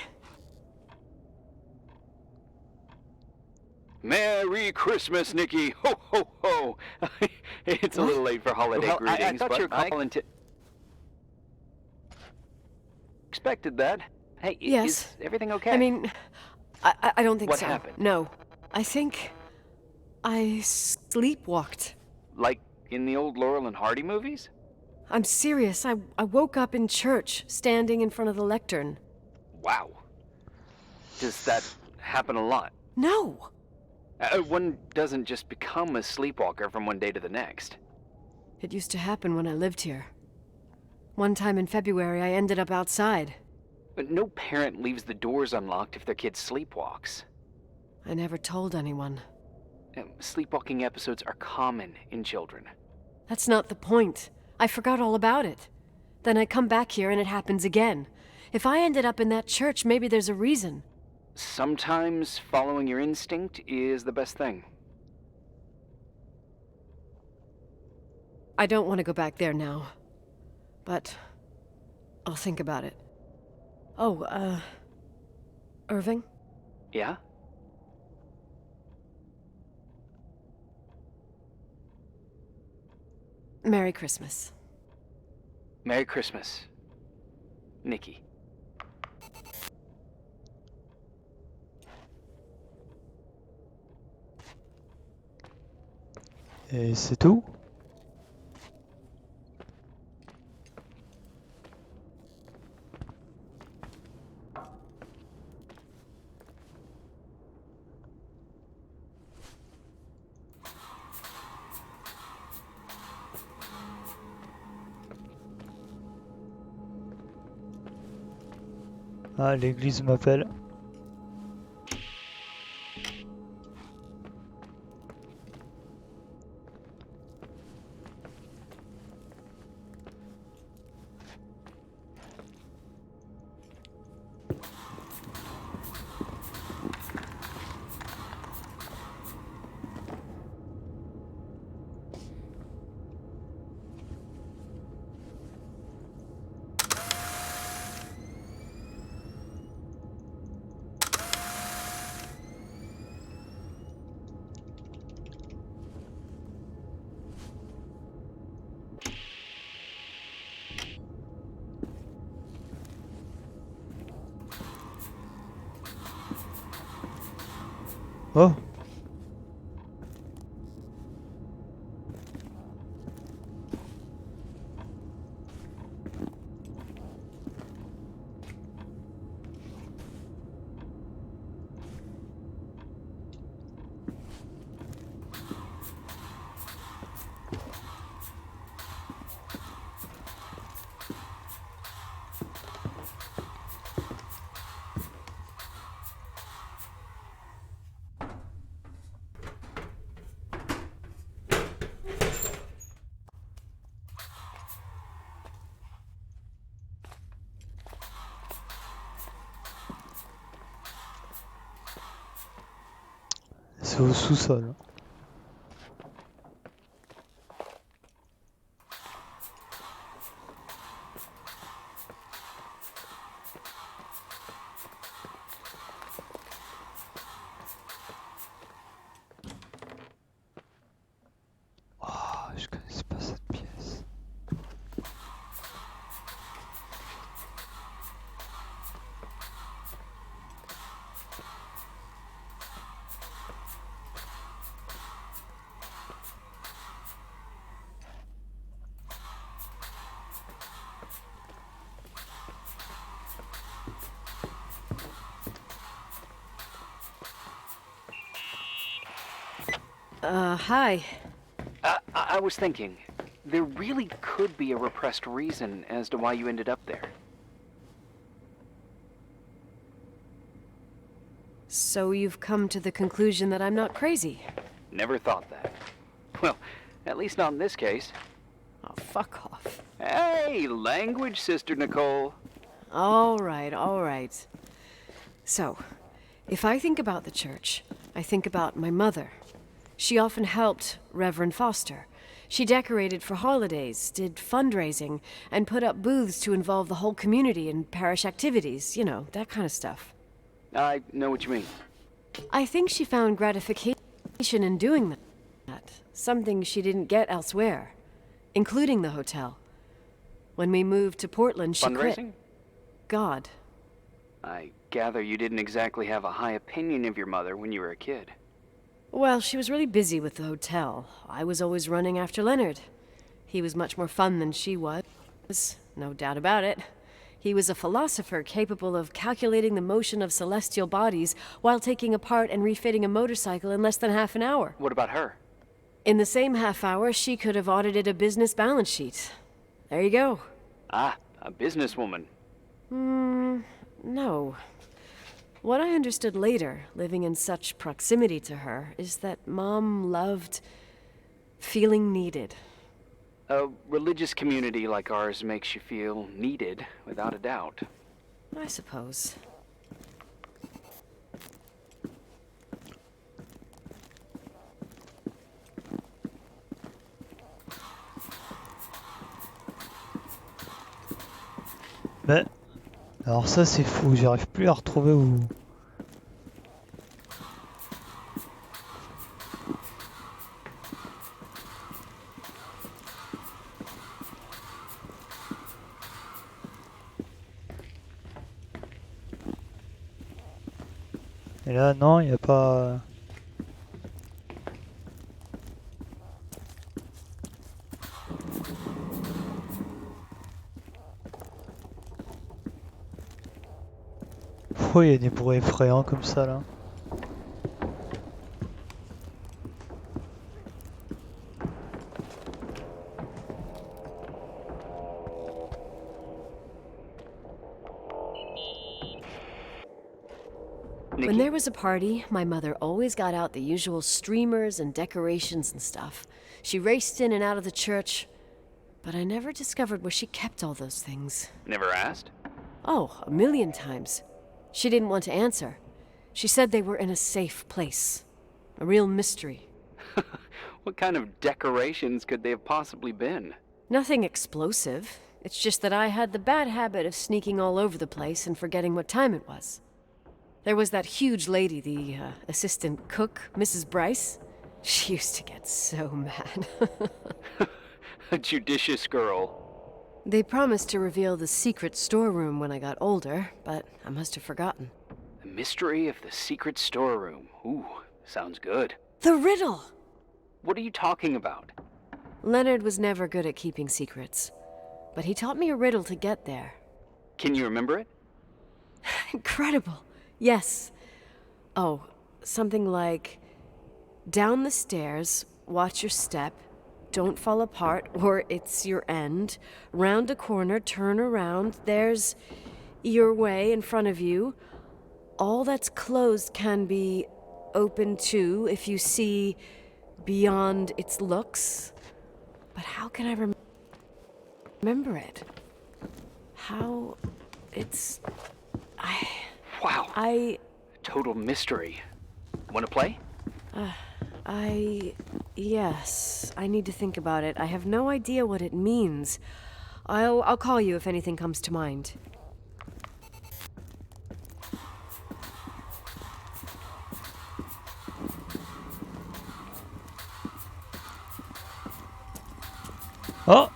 Merry Christmas, Nikki! Ho, ho, ho! It's a little late for holiday Well, I greetings, thought but you were calling to... expected that. Hey, Yes. is everything okay? I mean, I don't think What so. happened? No. I think I sleepwalked. Like in the old Laurel and Hardy movies? I'm serious. I woke up in church, standing in front of the lectern. Wow. Does that happen a lot? No! One doesn't just become a sleepwalker from one day to the next. It used to happen when I lived here. One time in February, I ended up outside. But no parent leaves the doors unlocked if their kid sleepwalks. I never told anyone. Sleepwalking episodes are common in children. That's not the point. I forgot all about it. Then I come back here and it happens again. If I ended up in that church, maybe there's a reason. Sometimes following your instinct is the best thing. I don't want to go back there now. But I'll think about it. Oh, Irving? Yeah? Merry Christmas. Merry Christmas, Nikki. Et c'est tout? Ah, l'église m'appelle. Oh! C'est au sous-sol. Oh, je connaissais pas cette pièce. Hi. I was thinking, there really could be a repressed reason as to why you ended up there. So you've come to the conclusion that I'm not crazy? Never thought that. Well, at least not in this case. Oh, fuck off. Hey, language, Sister Nicole. All right. So, if I think about the church, I think about my mother. She often helped Reverend Foster. She decorated for holidays, did fundraising, and put up booths to involve the whole community in parish activities, you know, that kind of stuff. I know what you mean. I think she found gratification in doing that, something she didn't get elsewhere, including the hotel. When we moved to Portland, she quit. Fundraising? God. I gather you didn't exactly have a high opinion of your mother when you were a kid. Well, she was really busy with the hotel. I was always running after Leonard. He was much more fun than she was, no doubt about it. He was a philosopher capable of calculating the motion of celestial bodies while taking apart and refitting a motorcycle in less than half an hour. What about her? In the same half hour, she could have audited a business balance sheet. There you go. Ah, a businesswoman. No. What I understood later, living in such proximity to her, is that Mom loved feeling needed. A religious community like ours makes you feel needed, without a doubt. I suppose. Mais... Alors ça c'est fou, j'arrive plus à retrouver où... Et là, non, il n'y a pas... Oh, il y a des bruits effrayants comme ça, là. When Nikki? there was a party, my mother always got out the usual streamers and decorations and stuff. She raced in and out of the church, but I never discovered where she kept all those things. Never asked? Oh, a million times. She didn't want to answer. She said they were in a safe place. A real mystery. What kind of decorations could they have possibly been? Nothing explosive. It's just that I had the bad habit of sneaking all over the place and forgetting what time it was. There was that huge lady, the assistant cook, Mrs. Bryce. She used to get so mad. A judicious girl. They promised to reveal the secret storeroom when I got older, but I must have forgotten. The mystery of the secret storeroom. Ooh, sounds good. The riddle! What are you talking about? Leonard was never good at keeping secrets, but he taught me a riddle to get there. Can you remember it? Incredible. Yes. Oh, something like, down the stairs, watch your step, don't fall apart or it's your end, round a corner, turn around, there's your way in front of you. All that's closed can be open too if you see beyond its looks. But how can I remember it? How it's... Wow. Total mystery. Want to play? Yes, I need to think about it. I have no idea what it means. I'll call you if anything comes to mind. Oh!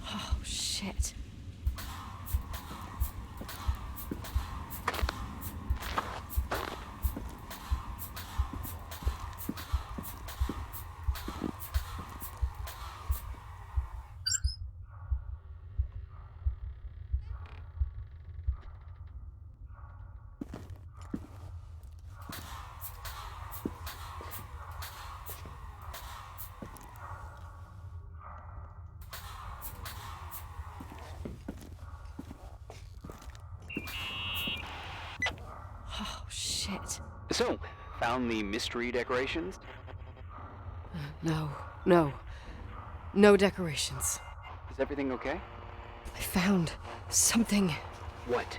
Oh, shit. Oh, shit. So, found the mystery decorations? No decorations. Is everything okay? I found something. What?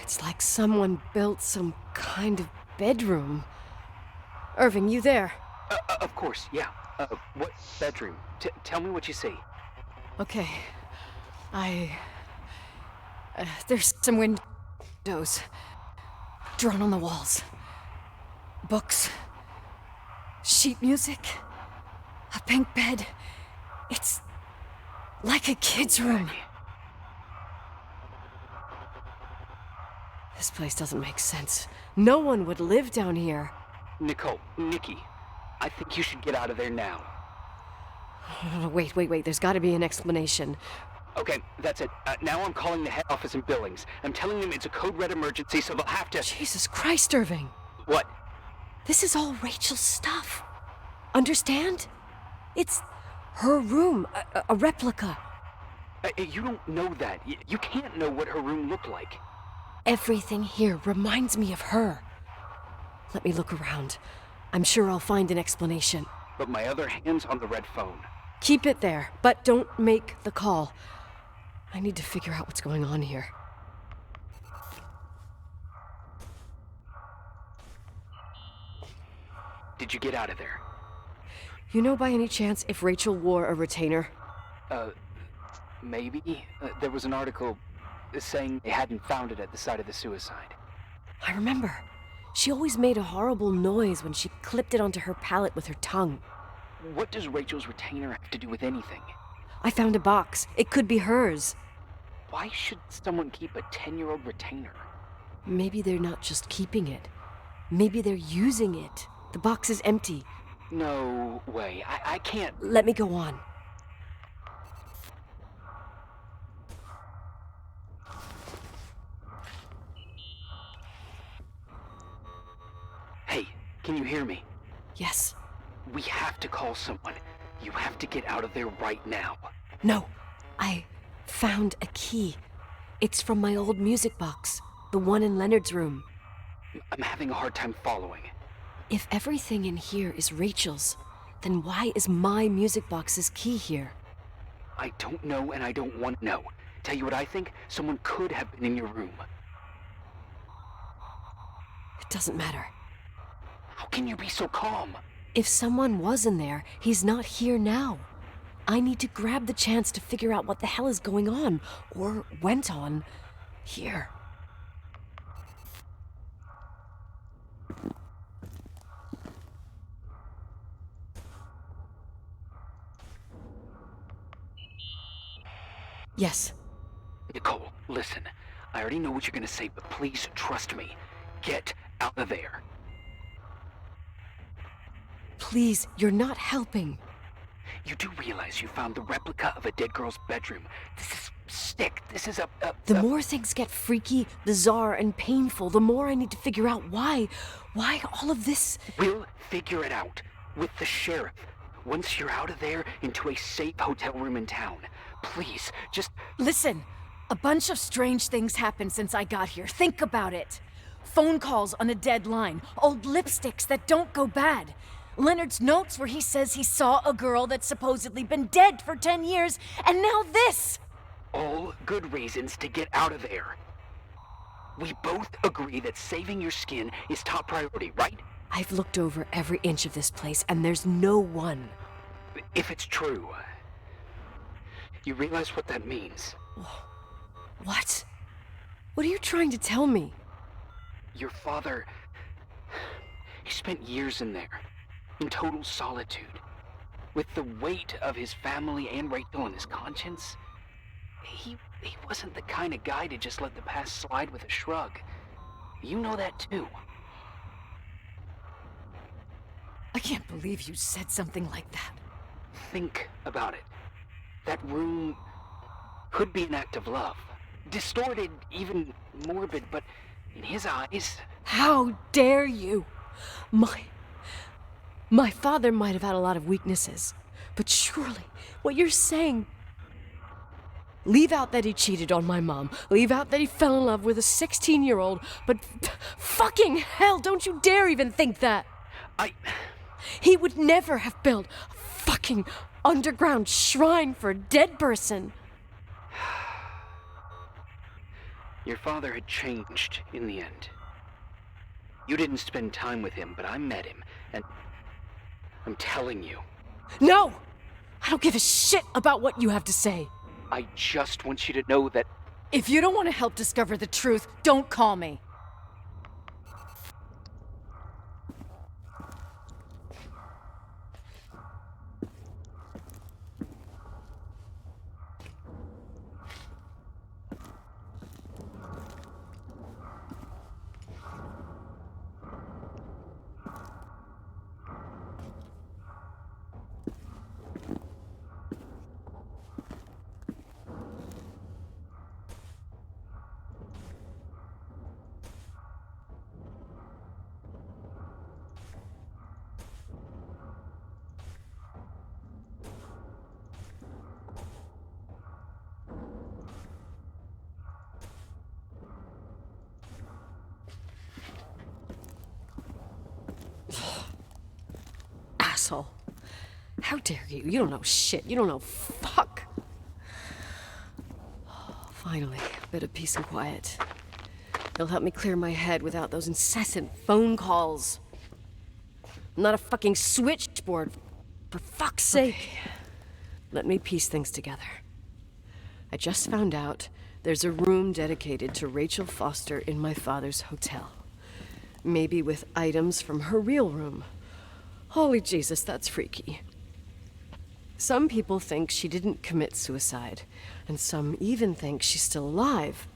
It's like someone built some kind of bedroom. Irving, you there? Of course, yeah. What bedroom? Tell me what you see. Okay. There's some windows drawn on the walls. Books. Sheet music. A pink bed. It's like a kid's room. This place doesn't make sense. No one would live down here. Nikki, I think you should get out of there now. Wait. There's got to be an explanation. Okay, that's it. Now I'm calling the head office in Billings. I'm telling them it's a code red emergency, so they'll have to... Jesus Christ, Irving. What? This is all Rachel's stuff. Understand? It's her room, a replica. You don't know that. You can't know what her room looked like. Everything here reminds me of her. Let me look around. I'm sure I'll find an explanation. But my other hand's on the red phone. Keep it there, but don't make the call. I need to figure out what's going on here. Did you get out of there? You know by any chance if Rachel wore a retainer? Maybe. There was an article saying they hadn't found it at the site of the suicide. I remember. She always made a horrible noise when she clipped it onto her palate with her tongue. What does Rachel's retainer have to do with anything? I found a box. It could be hers. Why should someone keep a 10-year-old retainer? Maybe they're not just keeping it. Maybe they're using it. The box is empty. No way. I can't. Let me go on. Hey, can you hear me? Yes. We have to call someone. You have to get out of there right now. No. I found a key. It's from my old music box. The one in Leonard's room. I'm having a hard time following. If everything in here is Rachel's, then why is my music box's key here? I don't know and I don't want to know. Tell you what I think? Someone could have been in your room. It doesn't matter. How can you be so calm? If someone was in there, he's not here now. I need to grab the chance to figure out what the hell is going on, or went on, here. Yes. Nicole, listen. I already know what you're gonna say, but please trust me. Get out of there. Please, you're not helping. You do realize you found the replica of a dead girl's bedroom. This is sick. This is a The more things get freaky, bizarre, and painful, the more I need to figure out why all of this... We'll figure it out. With the sheriff. Once you're out of there, into a safe hotel room in town. Please, just... Listen, a bunch of strange things happened since I got here. Think about it. Phone calls on a dead line, old lipsticks that don't go bad. Leonard's notes where he says he saw a girl that's supposedly been dead for 10 years, and now this! All good reasons to get out of there. We both agree that saving your skin is top priority, right? I've looked over every inch of this place, and there's no one. If it's true, you realize what that means. What? What are you trying to tell me? Your father... He spent years in there, in total solitude. With the weight of his family and Rachel on his conscience. He wasn't the kind of guy to just let the past slide with a shrug. You know that too. I can't believe you said something like that. Think about it. That room could be an act of love. Distorted, even morbid, but in his eyes... How dare you? My father might have had a lot of weaknesses, but surely what you're saying... Leave out that he cheated on my mom. Leave out that he fell in love with a 16-year-old, but fucking hell, don't you dare even think that! He would never have built a fucking underground shrine for a dead person. Your father had changed in the end. You didn't spend time with him, but I met him, and I'm telling you. No! I don't give a shit about what you have to say. I just want you to know that... If you don't want to help discover the truth, don't call me. Asshole. How dare you? You don't know shit. You don't know fuck. Finally, a bit of peace and quiet. It'll help me clear my head without those incessant phone calls. I'm not a fucking switchboard, for fuck's sake. Let me piece things together. I just found out there's a room dedicated to Rachel Foster in my father's hotel. Maybe with items from her real room. Holy Jesus, that's freaky. Some people think she didn't commit suicide, and some even think she's still alive.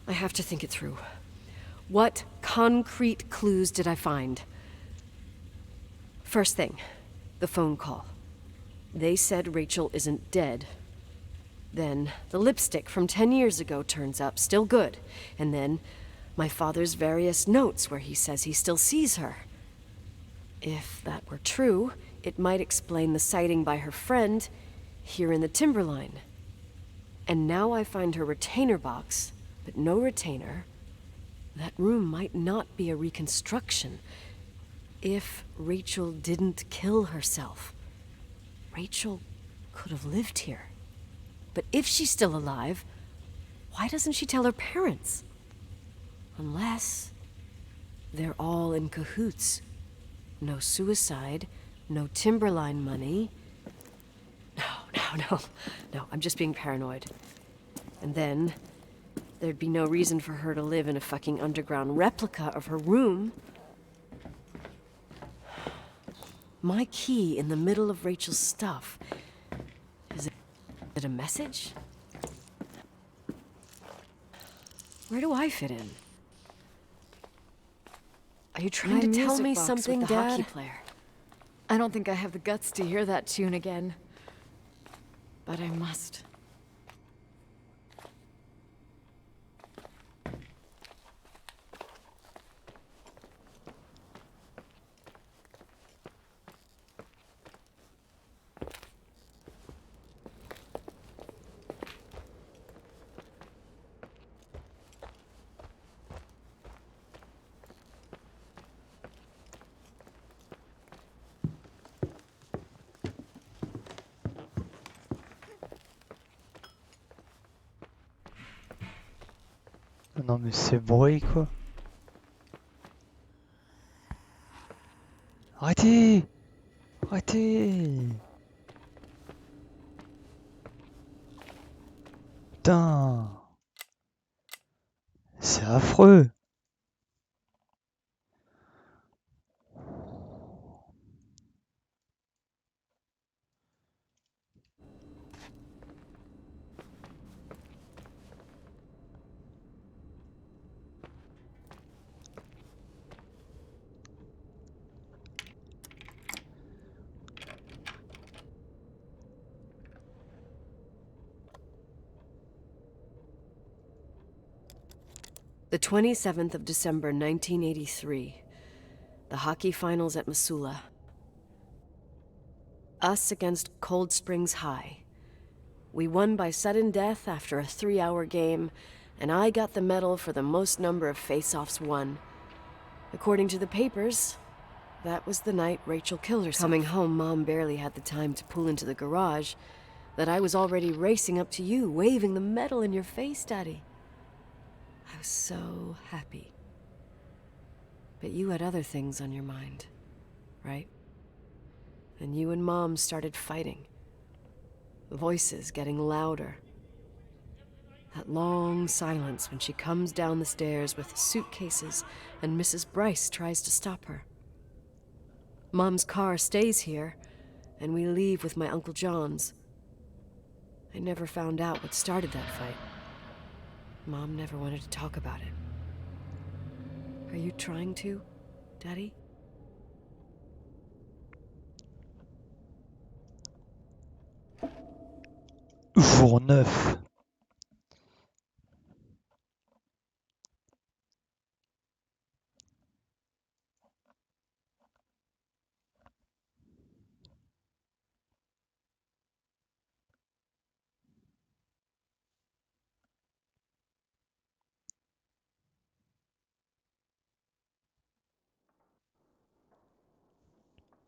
I have to think it through. What concrete clues did I find? First thing, the phone call. They said Rachel isn't dead. Then the lipstick from 10 years ago turns up, still good. And then my father's various notes where he says he still sees her. If that were true, it might explain the sighting by her friend here in the timberline. And now I find her retainer box, but no retainer. That room might not be a reconstruction. If Rachel didn't kill herself, Rachel could have lived here. But if she's still alive, why doesn't she tell her parents? Unless they're all in cahoots. No suicide, no timberline money. No, I'm just being paranoid. And then there'd be no reason for her to live in a fucking underground replica of her room. My key in the middle of Rachel's stuff. Is it a message? Where do I fit in? Are you trying to tell me something, with the Dad? hockey player. I don't think I have the guts to hear that tune again. But I must. Non mais c'est bruit quoi. Arrêtez! Arrêtez! Putain! C'est affreux! The 27th of December, 1983. The hockey finals at Missoula. Us against Cold Springs High. We won by sudden death after a 3-hour game, and I got the medal for the most number of face-offs won. According to the papers, that was the night Rachel killed herself. Coming home, Mom barely had the time to pull into the garage, that I was already racing up to you, waving the medal in your face, Daddy. I was so happy. But you had other things on your mind, right? And you and Mom started fighting. Voices getting louder. That long silence when she comes down the stairs with suitcases and Mrs. Bryce tries to stop her. Mom's car stays here, and we leave with my Uncle John's. I never found out what started that fight. Mom never wanted to talk about it. Are you trying to, Daddy? Jour 9.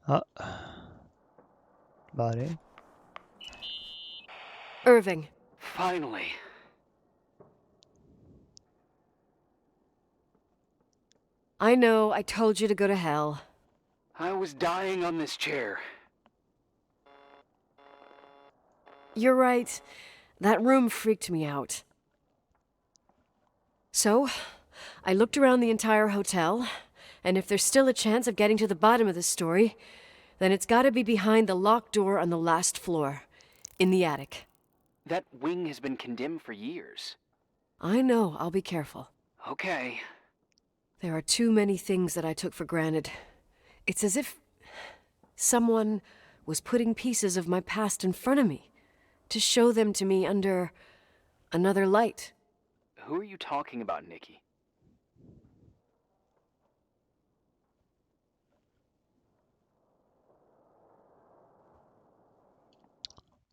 Ah. Bah allez. Irving. Finally. I know, I told you to go to hell. I was dying on this chair. You're right. That room freaked me out. So, I looked around the entire hotel, and if there's still a chance of getting to the bottom of this story, then it's gotta be behind the locked door on the last floor, in the attic. That wing has been condemned for years. I know, I'll be careful. Okay. There are too many things that I took for granted. It's as if someone was putting pieces of my past in front of me to show them to me under another light. Who are you talking about, Nikki?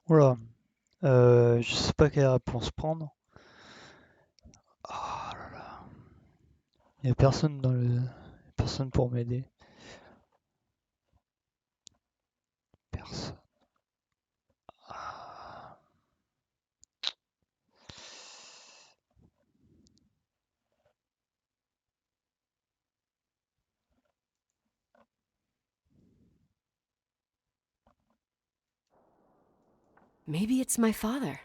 Oula. Je sais pas quelle réponse prendre. Ah là là. Il y a personne dans le... Personne pour m'aider. Personne. Ah. Maybe it's my father.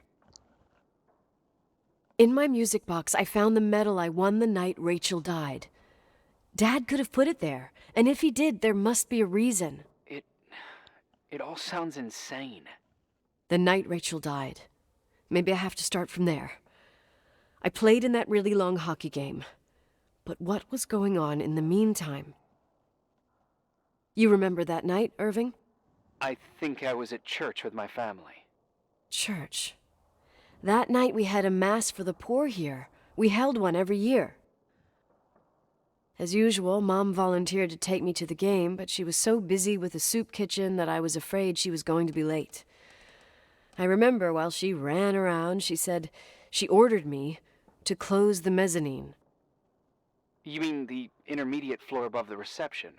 In my music box, I found the medal I won the night Rachel died. Dad could have put it there, and if he did, there must be a reason. It all sounds insane. The night Rachel died. Maybe I have to start from there. I played in that really long hockey game. But what was going on in the meantime? You remember that night, Irving? I think I was at church with my family. Church. That night we had a mass for the poor here. We held one every year. As usual, Mom volunteered to take me to the game, but she was so busy with the soup kitchen that I was afraid she was going to be late. I remember while she ran around, she said she ordered me to close the mezzanine. You mean the intermediate floor above the reception?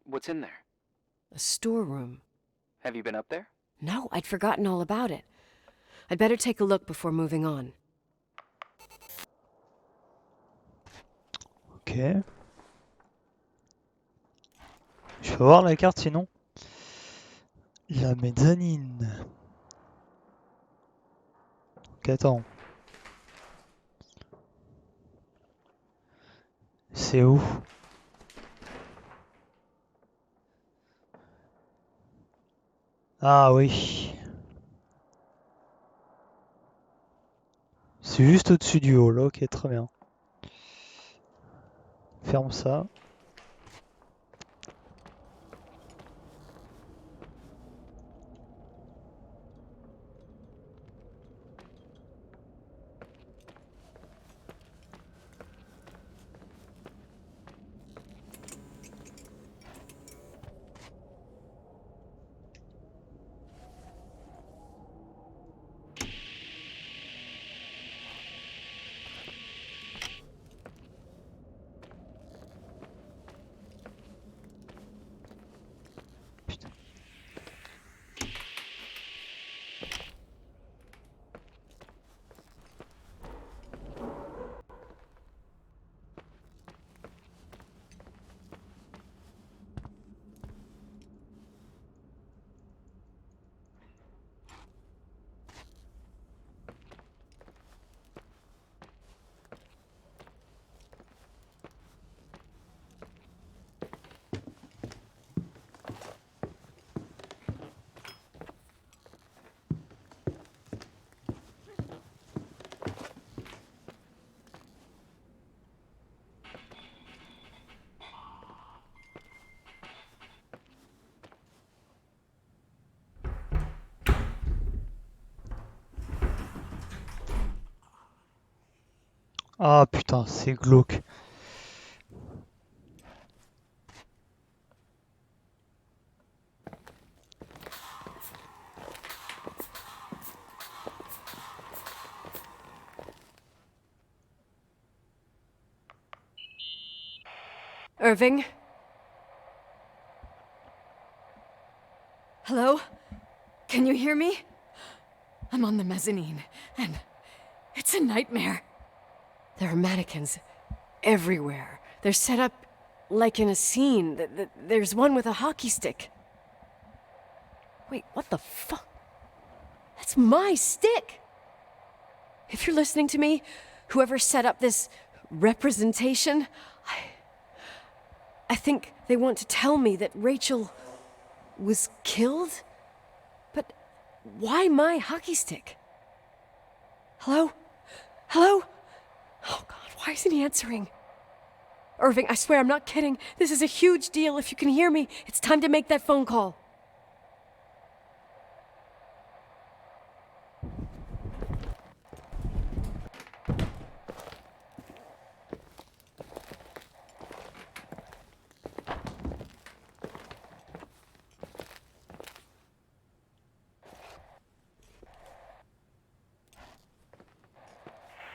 What's in there? A storeroom. Have you been up there? No, I'd forgotten all about it. I'd better take a look before moving on. Ok. Je peux voir la carte sinon. La mezzanine. Ok, attends. C'est où? Ah oui. C'est juste au-dessus du hall, ok, très bien. Ferme ça. Ah putain, c'est glauque. Irving? Hello? Can you hear me? I'm on the mezzanine, and it's a nightmare. There are mannequins everywhere. They're set up like in a scene. There's one with a hockey stick. Wait, what the fuck? That's That's my stick! If you're listening to me, whoever set up this representation, I think they want to tell me that Rachel was killed? But why my hockey stick? Hello? Hello? Oh God, why isn't he answering? Irving, I swear I'm not kidding. This is a huge deal. If you can hear me, it's time to make that phone call.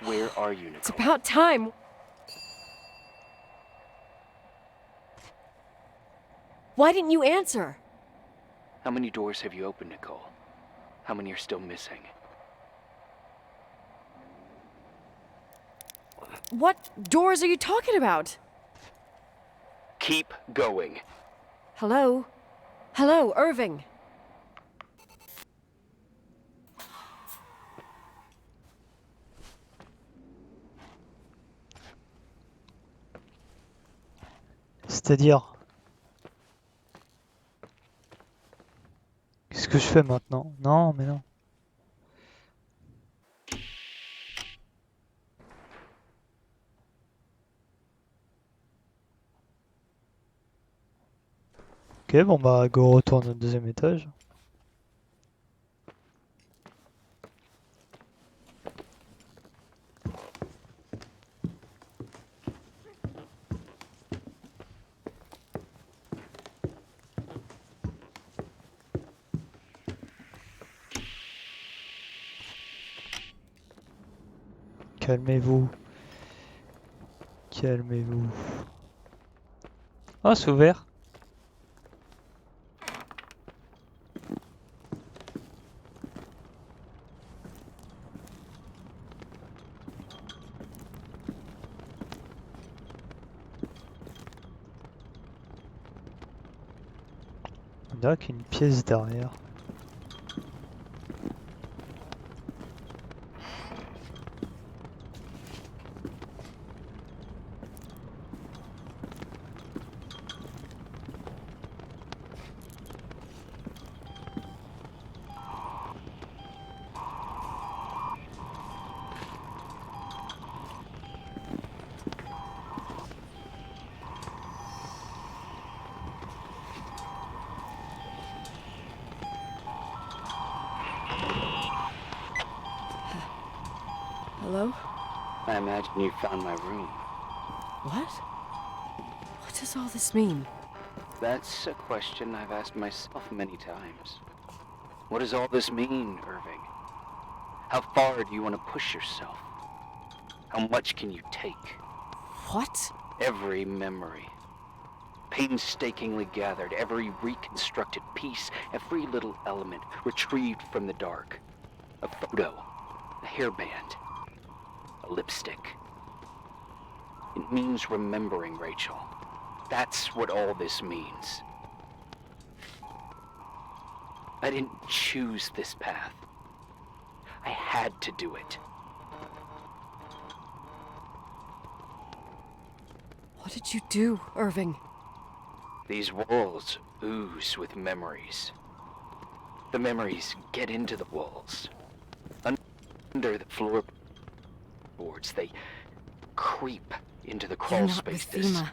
Where are you, Nicole? It's about time. Why didn't you answer? How many doors have you opened, Nicole? How many are still missing? What doors are you talking about? Keep going. Hello? Hello, Irving. C'est-à-dire... Qu'est-ce que je fais maintenant? Non, mais non. Ok, bon bah go retourne au deuxième étage. Calmez-vous. Calmez-vous. Ah, c'est ouvert. On dirait qu'il y a une pièce derrière. Hello? I imagine you found my room. What? What does all this mean? That's a question I've asked myself many times. What does all this mean, Irving? How far do you want to push yourself? How much can you take? What? Every memory. Painstakingly gathered, every reconstructed piece, every little element retrieved from the dark. A photo, a hairband, a lipstick. It means remembering, Rachel. That's what all this means. I didn't choose this path. I had to do it. What did you do, Irving? These walls ooze with memories. The memories get into the walls. Under the floorboards, they creep into the crawl You're not space. with Thema.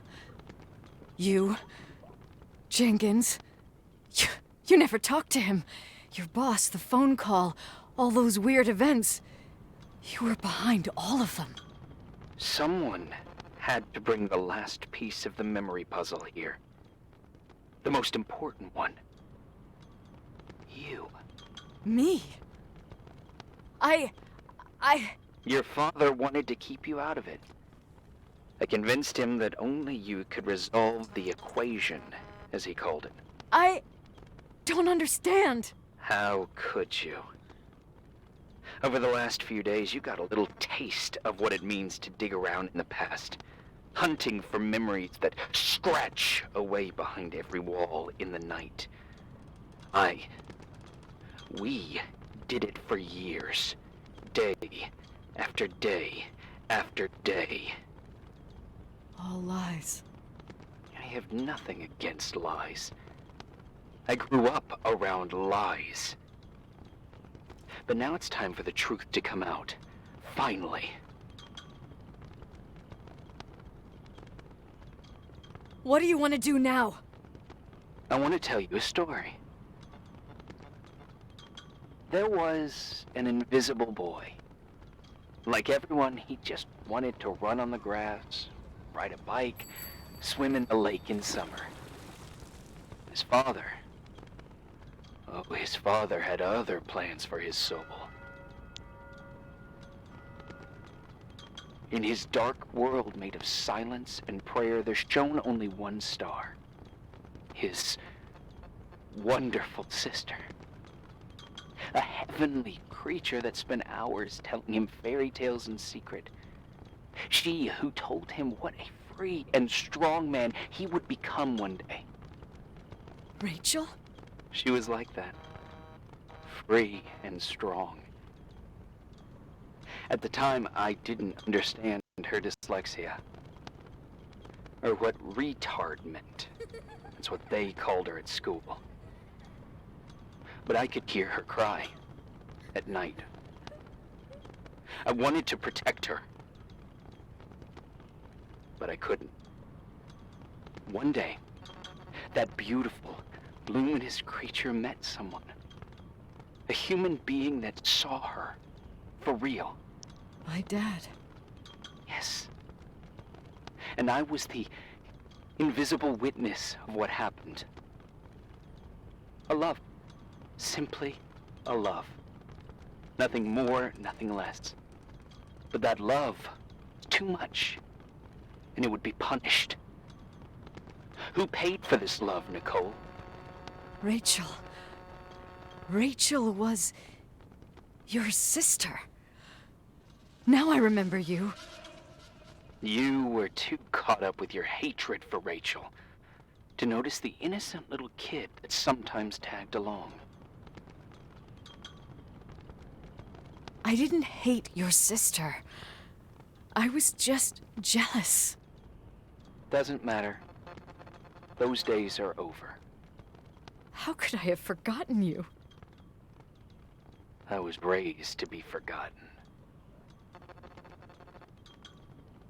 You, Jenkins, you never talked to him. Your boss, the phone call, all those weird events. You were behind all of them. Someone had to bring the last piece of the memory puzzle here. The most important one. You. Me? Your father wanted to keep you out of it. I convinced him that only you could resolve the equation, as he called it. I don't understand. How could you? Over the last few days, you got a little taste of what it means to dig around in the past, hunting for memories that scratch away behind every wall in the night. We did it for years. Day after day after day. All lies. I have nothing against lies. I grew up around lies. But now it's time for the truth to come out. Finally. What do you want to do now? I want to tell you a story. There was an invisible boy. Like everyone, he just wanted to run on the grass, ride a bike, swim in the lake in summer. His father had other plans for his soul. In his dark world made of silence and prayer, there shone only one star. His wonderful sister. A heavenly creature that spent hours telling him fairy tales in secret. She who told him what a free and strong man he would become one day. Rachel? She was like that. Free and strong. At the time, I didn't understand her dyslexia. Or what retard meant. That's what they called her at school. But I could hear her cry. At night. I wanted to protect her. But I couldn't. One day, that beautiful, luminous creature met someone. A human being that saw her. For real. My dad. Yes. And I was the invisible witness of what happened. A love. Simply a love. Nothing more, nothing less. But that love was too much, and it would be punished. Who paid for this love, Nicole? Rachel. Rachel was your sister. Now I remember you. You were too caught up with your hatred for Rachel to notice the innocent little kid that sometimes tagged along. I didn't hate your sister. I was just jealous. Doesn't matter. Those days are over. How could I have forgotten you? I was raised to be forgotten.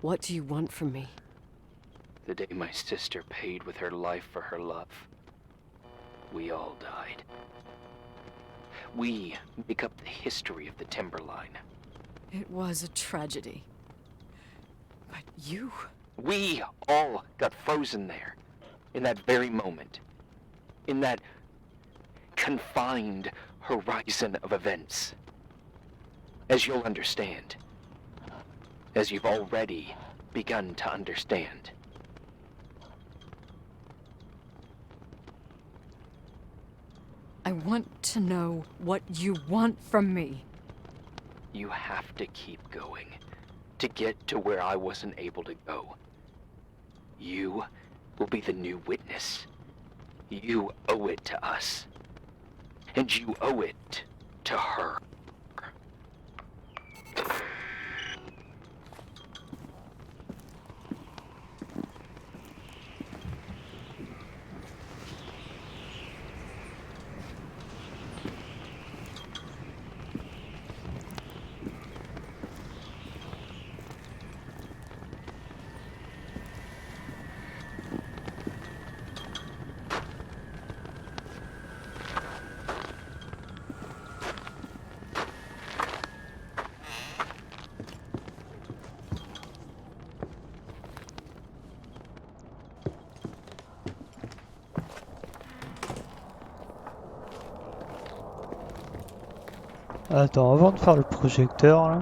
What do you want from me? The day my sister paid with her life for her love, we all died. We make up the history of the Timberline. It was a tragedy. But you... We all got frozen there, in that very moment. In that confined horizon of events. As you'll understand. As you've already begun to understand. I want to know what you want from me. You have to keep going to get to where I wasn't able to go. You will be the new witness. You owe it to us. And you owe it to her. Attends, avant de faire le projecteur là.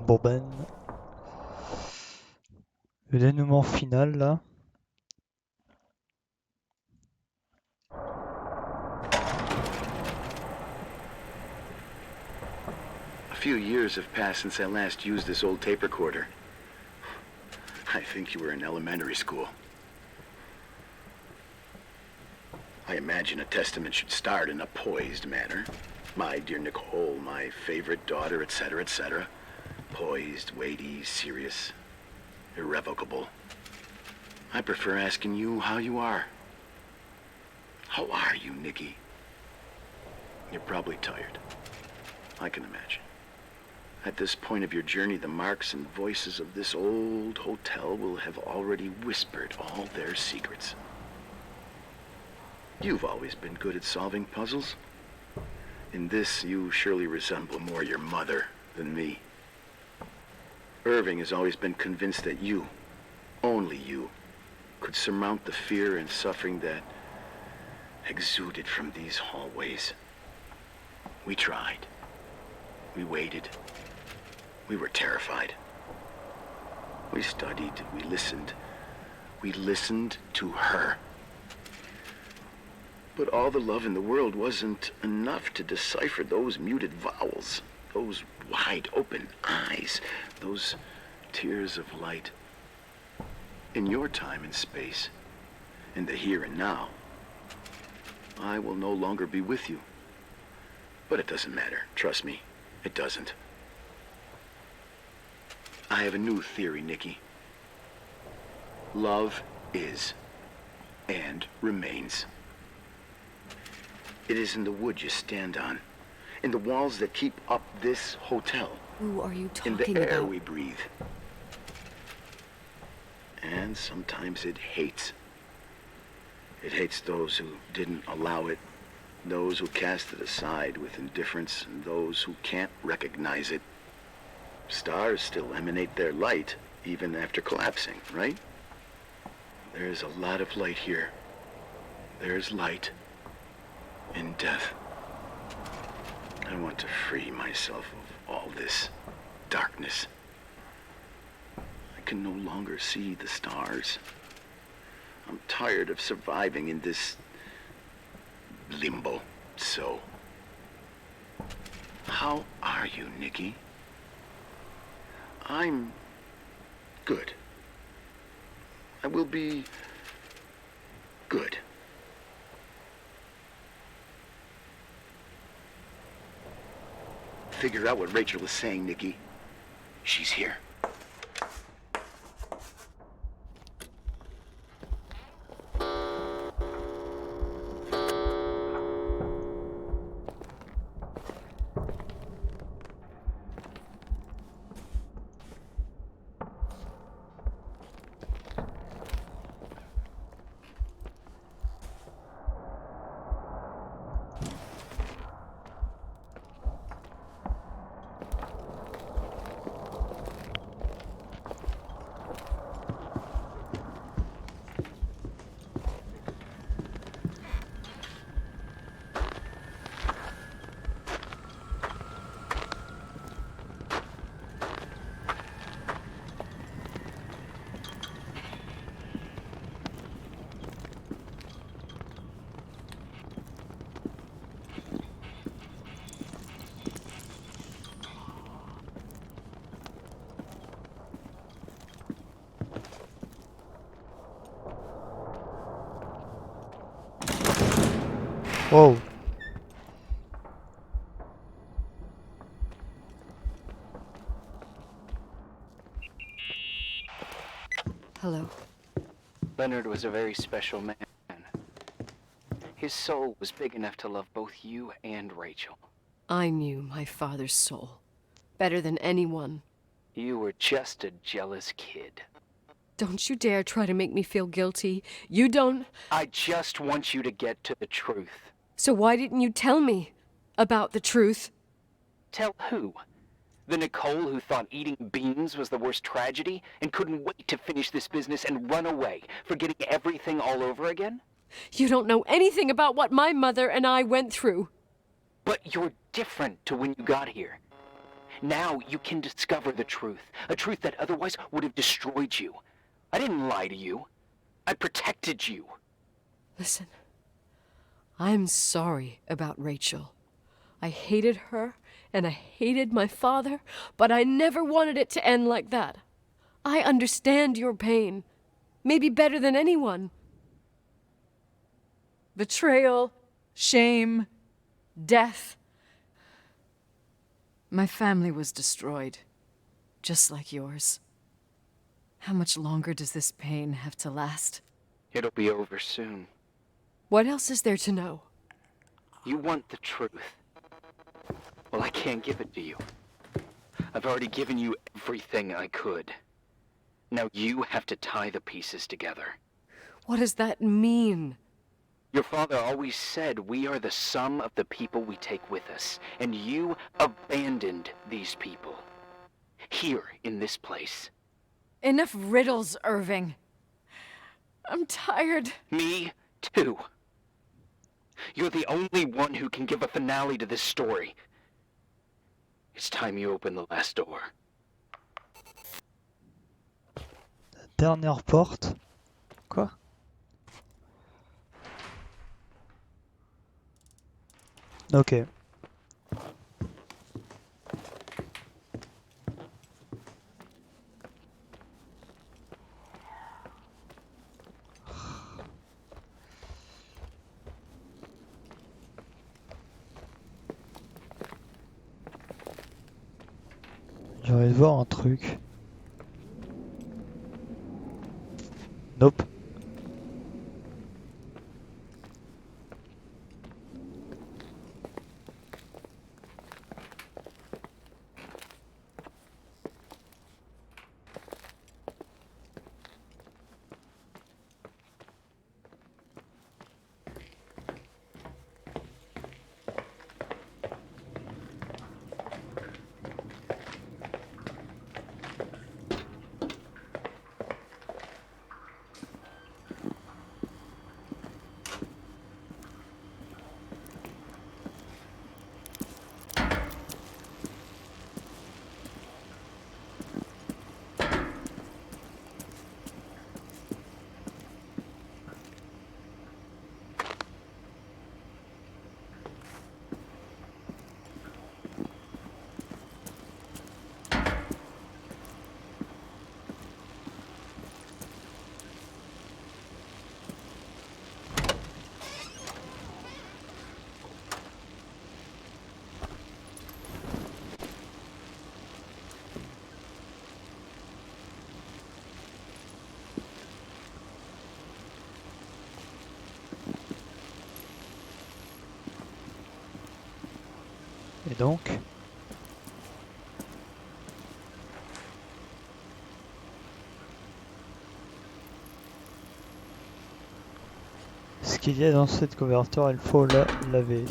Bon ben, le dénouement final là. A few years have passed since I last used this old tape recorder. I think you were in elementary school. I imagine a testament should start in a poised manner. My dear Nicole, my favorite daughter, etc., etc. Poised, weighty, serious, irrevocable. I prefer asking you how you are. How are you, Nikki? You're probably tired. I can imagine. At this point of your journey, the marks and voices of this old hotel will have already whispered all their secrets. You've always been good at solving puzzles. In this, you surely resemble more your mother than me. Irving has always been convinced that you, only you, could surmount the fear and suffering that exuded from these hallways. We tried. We waited. We were terrified. We studied. We listened. We listened to her. But all the love in the world wasn't enough to decipher those muted vowels, those wide-open eyes, those tears of light. In your time and space, in the here and now, I will no longer be with you. But it doesn't matter. Trust me, it doesn't. I have a new theory, Nikki. Love is and remains. It is in the wood you stand on, in the walls that keep up this hotel, Who are you in talking the air about? we breathe. And sometimes it hates. It hates those who didn't allow it, those who cast it aside with indifference, and those who can't recognize it. Stars still emanate their light, even after collapsing, right? There's a lot of light here. There's light in death. I want to free myself of all this darkness. I can no longer see the stars. I'm tired of surviving in this limbo. So, how are you, Nikki? I'm good. I will be good. Figure out what Rachel is saying, Nikki. She's here. Whoa. Hello. Leonard was a very special man. His soul was big enough to love both you and Rachel. I knew my father's soul better than anyone. You were just a jealous kid. Don't you dare try to make me feel guilty. You don't... I just want you to get to the truth. So why didn't you tell me about the truth? Tell who? The Nicole who thought eating beans was the worst tragedy and couldn't wait to finish this business and run away, forgetting everything all over again? You don't know anything about what my mother and I went through. But you're different to when you got here. Now you can discover the truth, a truth that otherwise would have destroyed you. I didn't lie to you. I protected you. Listen, I'm sorry about Rachel. I hated her, and I hated my father, but I never wanted it to end like that. I understand your pain, maybe better than anyone. Betrayal, shame, death. My family was destroyed, just like yours. How much longer does this pain have to last? It'll be over soon. What else is there to know? You want the truth. Well, I can't give it to you. I've already given you everything I could. Now you have to tie the pieces together. What does that mean? Your father always said we are the sum of the people we take with us, and you abandoned these people. Here, in this place. Enough riddles, Irving. I'm tired. Me, too. You're the only one who can give a finale to this story. It's time you open the last door. Dernière porte. Quoi? Ok. J'ai envie de voir un truc. Nope. Et donc, ce qu'il y a dans cette couverture, il faut la laver.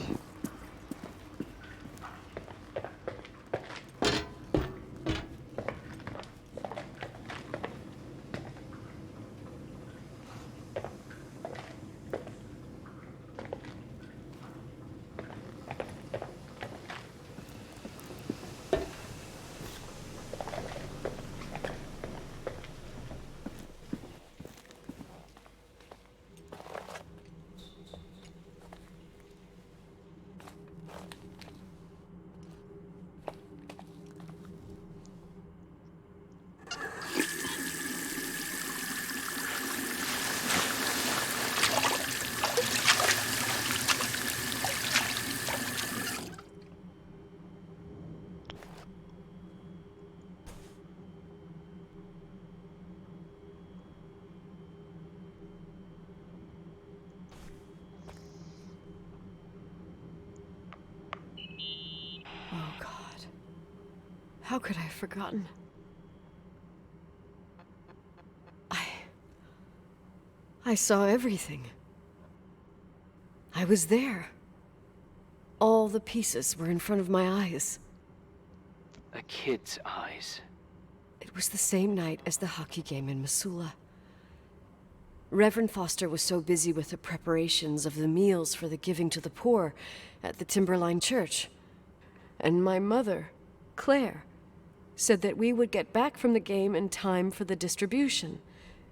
Oh, God. How could I have forgotten? I saw everything. I was there. All the pieces were in front of my eyes. A kid's eyes. It was the same night as the hockey game in Missoula. Reverend Foster was so busy with the preparations of the meals for the giving to the poor at the Timberline Church. And my mother Claire said that we would get back from the game in time for the distribution.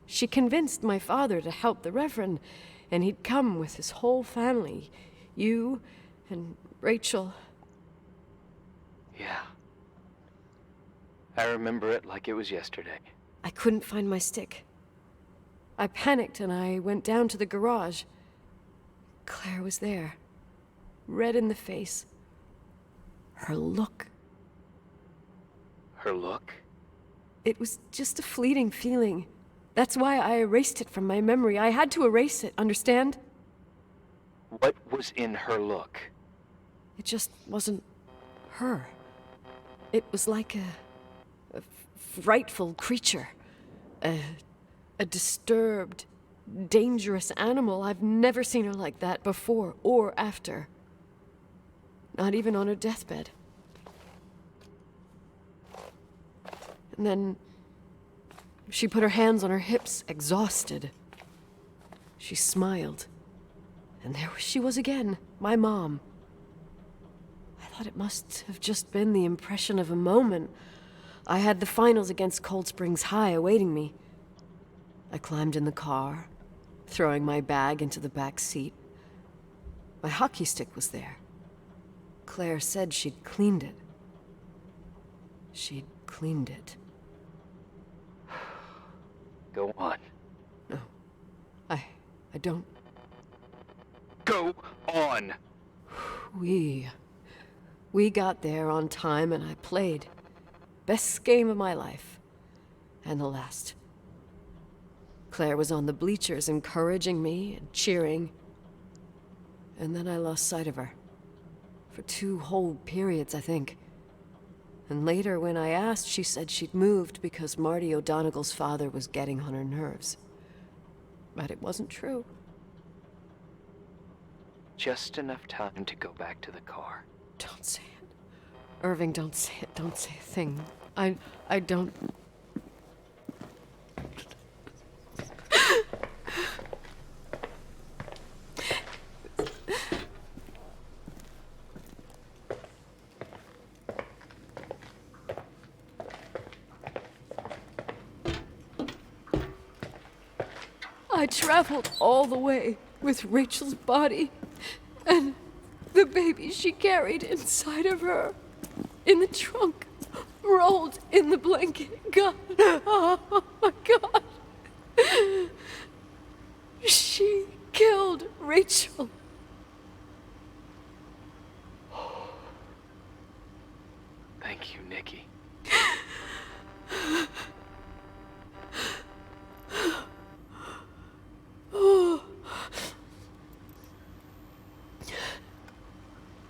She convinced my father to help the Reverend, and he'd come with his whole family. You and Rachel. Yeah. I remember it like it was yesterday. I couldn't find my stick. I panicked and I went down to the garage. Claire was there, red in the face. Her look. Her look? It was just a fleeting feeling. That's why I erased it from my memory. I had to erase it, understand? What was in her look? It just wasn't her. It was like a frightful creature. A disturbed, dangerous animal. I've never seen her like that before or after. Not even on her deathbed. And then she put her hands on her hips, exhausted. She smiled. And there she was again, my mom. I thought it must have just been the impression of a moment. I had the finals against Cold Springs High awaiting me. I climbed in the car, throwing my bag into the back seat. My hockey stick was there. Claire said she'd cleaned it. She'd cleaned it. Go on. No. I don't. Go on! We got there on time and I played. Best game of my life. And the last. Claire was on the bleachers encouraging me and cheering. And then I lost sight of her. For 2 whole periods, I think. And later, when I asked, she said she'd moved because Marty O'Donegal's father was getting on her nerves. But it wasn't true. Just enough time to go back to the car. Don't say it. Irving, don't say it. Don't say a thing. I don't... I traveled all the way with Rachel's body and the baby she carried inside of her in the trunk, rolled in the blanket. God, oh my God. She killed Rachel. Thank you, Nikki.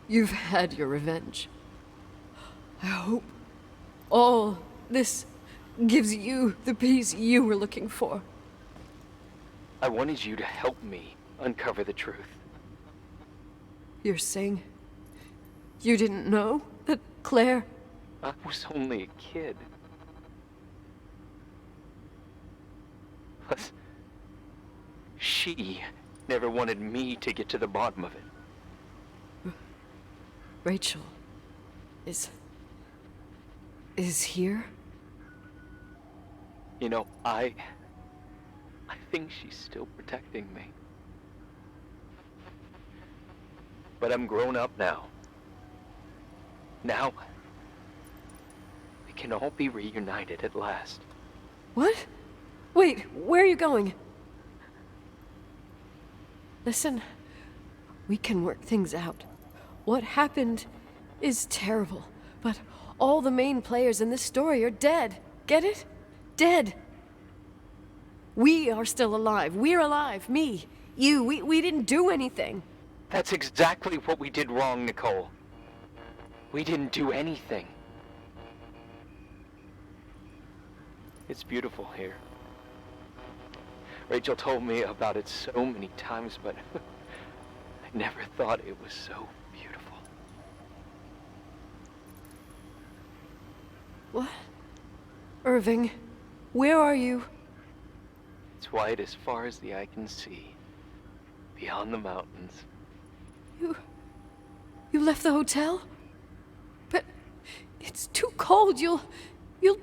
You've had your revenge. I hope all this gives you the peace you were looking for. I wanted you to help me uncover the truth. You're saying you didn't know that Claire... I was only a kid. Plus, she never wanted me to get to the bottom of it. Rachel is here? You know, I think she's still protecting me. But I'm grown up now. Now, we can all be reunited at last. What? Wait, where are you going? Listen, we can work things out. What happened is terrible, but all the main players in this story are dead. Get it? Dead. We are still alive. We're alive. Me, you, we didn't do anything. That's exactly what we did wrong, Nicole. We didn't do anything. It's beautiful here. Rachel told me about it so many times, but I never thought it was so beautiful. What? Irving, where are you? It's white as far as the eye can see, beyond the mountains. You left the hotel? But It's too cold. You'll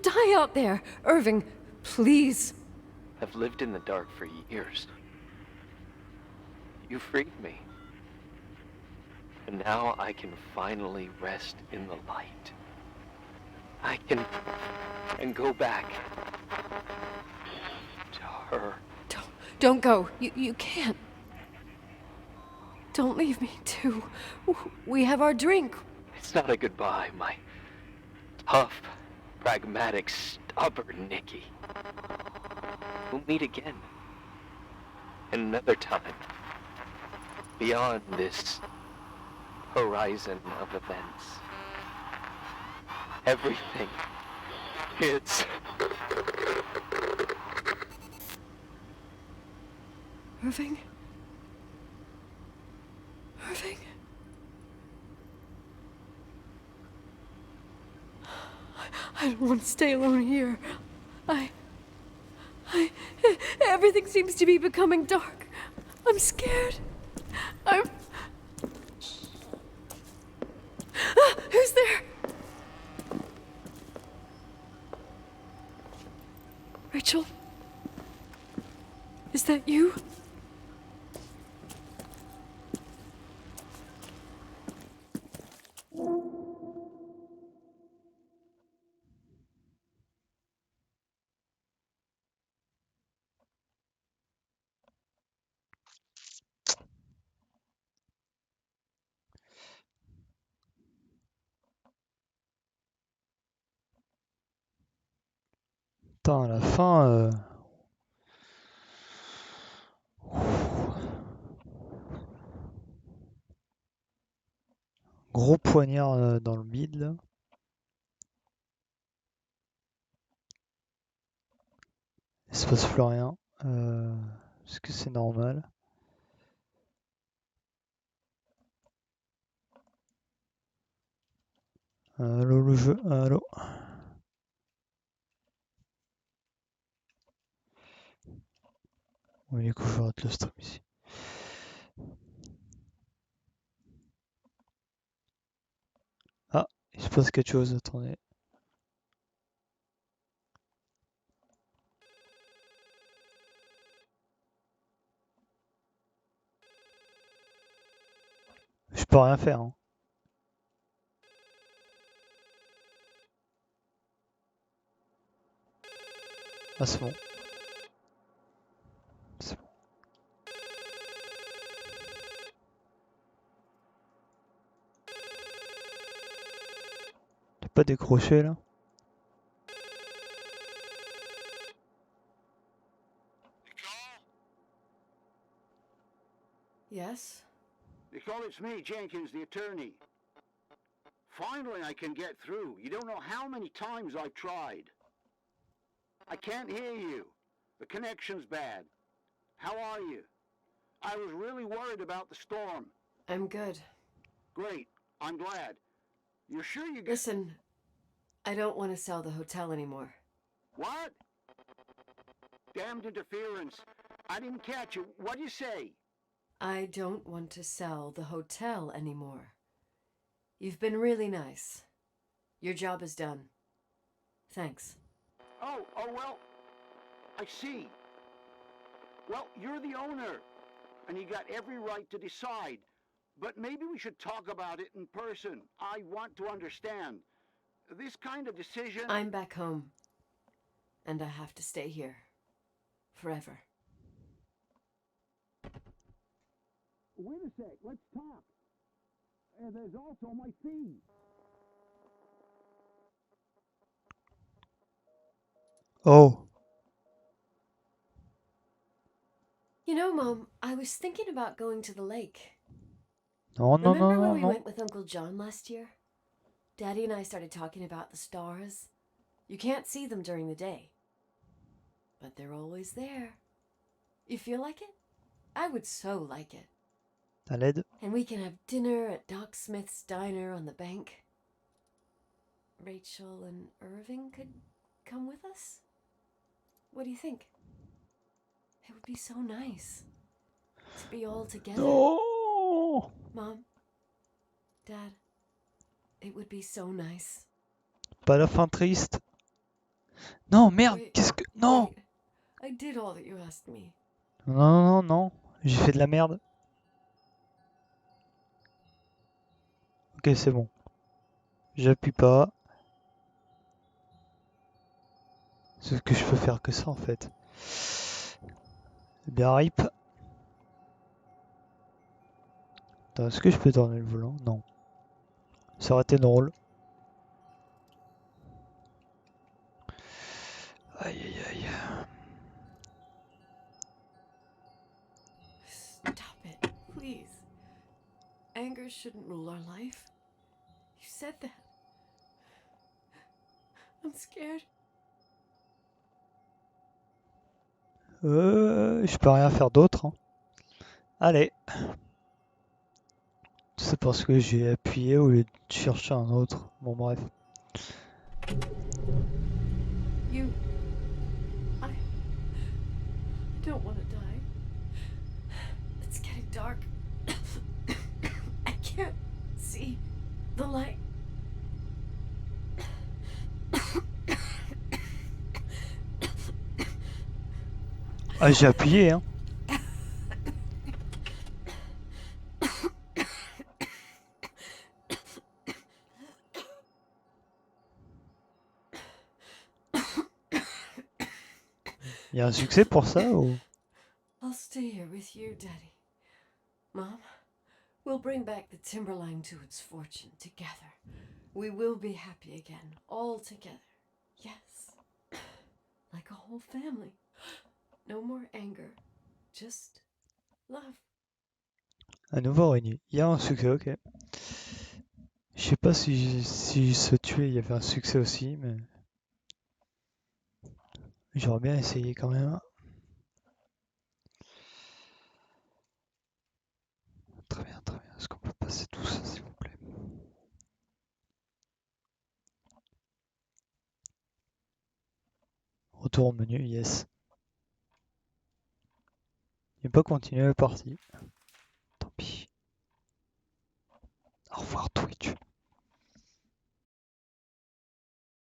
die out there. Irving, please. I've lived in the dark for years. You freed me. And now I can finally rest in the light. I can go back to her. Don't go. You can't. Don't leave me too. We have our drink. It's not a goodbye, my tough, pragmatic, stubborn Nikki. We'll meet again. Another time. Beyond this horizon of events. Everything. It's... Irving? Irving? I don't want to stay alone here. Everything seems to be becoming dark. I'm scared. Who's there? Rachel? Is that you? Putain, à la fin... Gros poignard dans le bide, là. Il se passe plus rien. Est-ce que c'est normal? Allô le jeu, allô. Oui, du coup, je vais arrêter le stream ici. Ah, il se passe quelque chose, attendez. Je peux rien faire, hein. Ah, c'est bon. C'est bon. T'as pas décroché, là? Yes? Nicole, it's me, Jenkins, the attorney. Finally, I can get through. You don't know how many times I've tried. I can't hear you. The connection's bad. How are you? I was really worried about the storm. I'm good. Great. I'm glad. You're sure you Listen, I don't want to sell the hotel anymore. What? Damned interference. I didn't catch you. What'd you say? I don't want to sell the hotel anymore. You've been really nice. Your job is done. Thanks. Oh, well, I see. Well, you're the owner, and you got every right to decide. But maybe we should talk about it in person. I want to understand. This kind of decision... I'm back home, and I have to stay here. Forever. Wait a sec, let's talk. There's also my fee. Oh. You know, Mom, I was thinking about going to the lake. Non, non, Remember non, when non, we non. went with Uncle John last year? Daddy and I started talking about the stars. You can't see them during the day, but they're always there. You feel like it? I would so like it. À l'aide. And we can have dinner at Doc Smith's diner on the bank. Rachel and Irving could come with us? What do you think? It would be so nice to be all together. Oh. Mom, Dad, it would be so nice. Pas la fin triste. Non, merde, Wait, qu'est-ce que... Non! wait. I did all that you asked me. Non, non, non, non. J'ai fait de la merde. Ok, c'est bon. J'appuie pas. Sauf que je peux faire que ça en fait. Eh bien, rip. Attends, est-ce que je peux tourner le volant? Non. Ça aurait été drôle. Aïe aïe aïe. Stop it, please. Anger shouldn't rule our life. You said that. I'm scared. Je peux rien faire d'autre. Hein. Allez. C'est parce que j'ai appuyé au lieu de chercher un autre. Bon bref. I don't want to die. It's getting dark. I can't see the light. Ah, j'ai appuyé, hein. Il y a un succès pour ça ou... I'll stay here with you, Daddy. Mom, we'll bring back the Timberline to its fortune together. We will be happy again, all together. Yes. Like a whole family. No more anger. Just love. À nouveau réuni. Il y a un succès, ok. Je sais pas si se tuer, il y avait un succès aussi, mais... J'aurais bien essayé quand même. Très bien, très bien. Est-ce qu'on peut passer tout ça, s'il vous plaît? Retour au menu, yes. Et pas continuer la partie.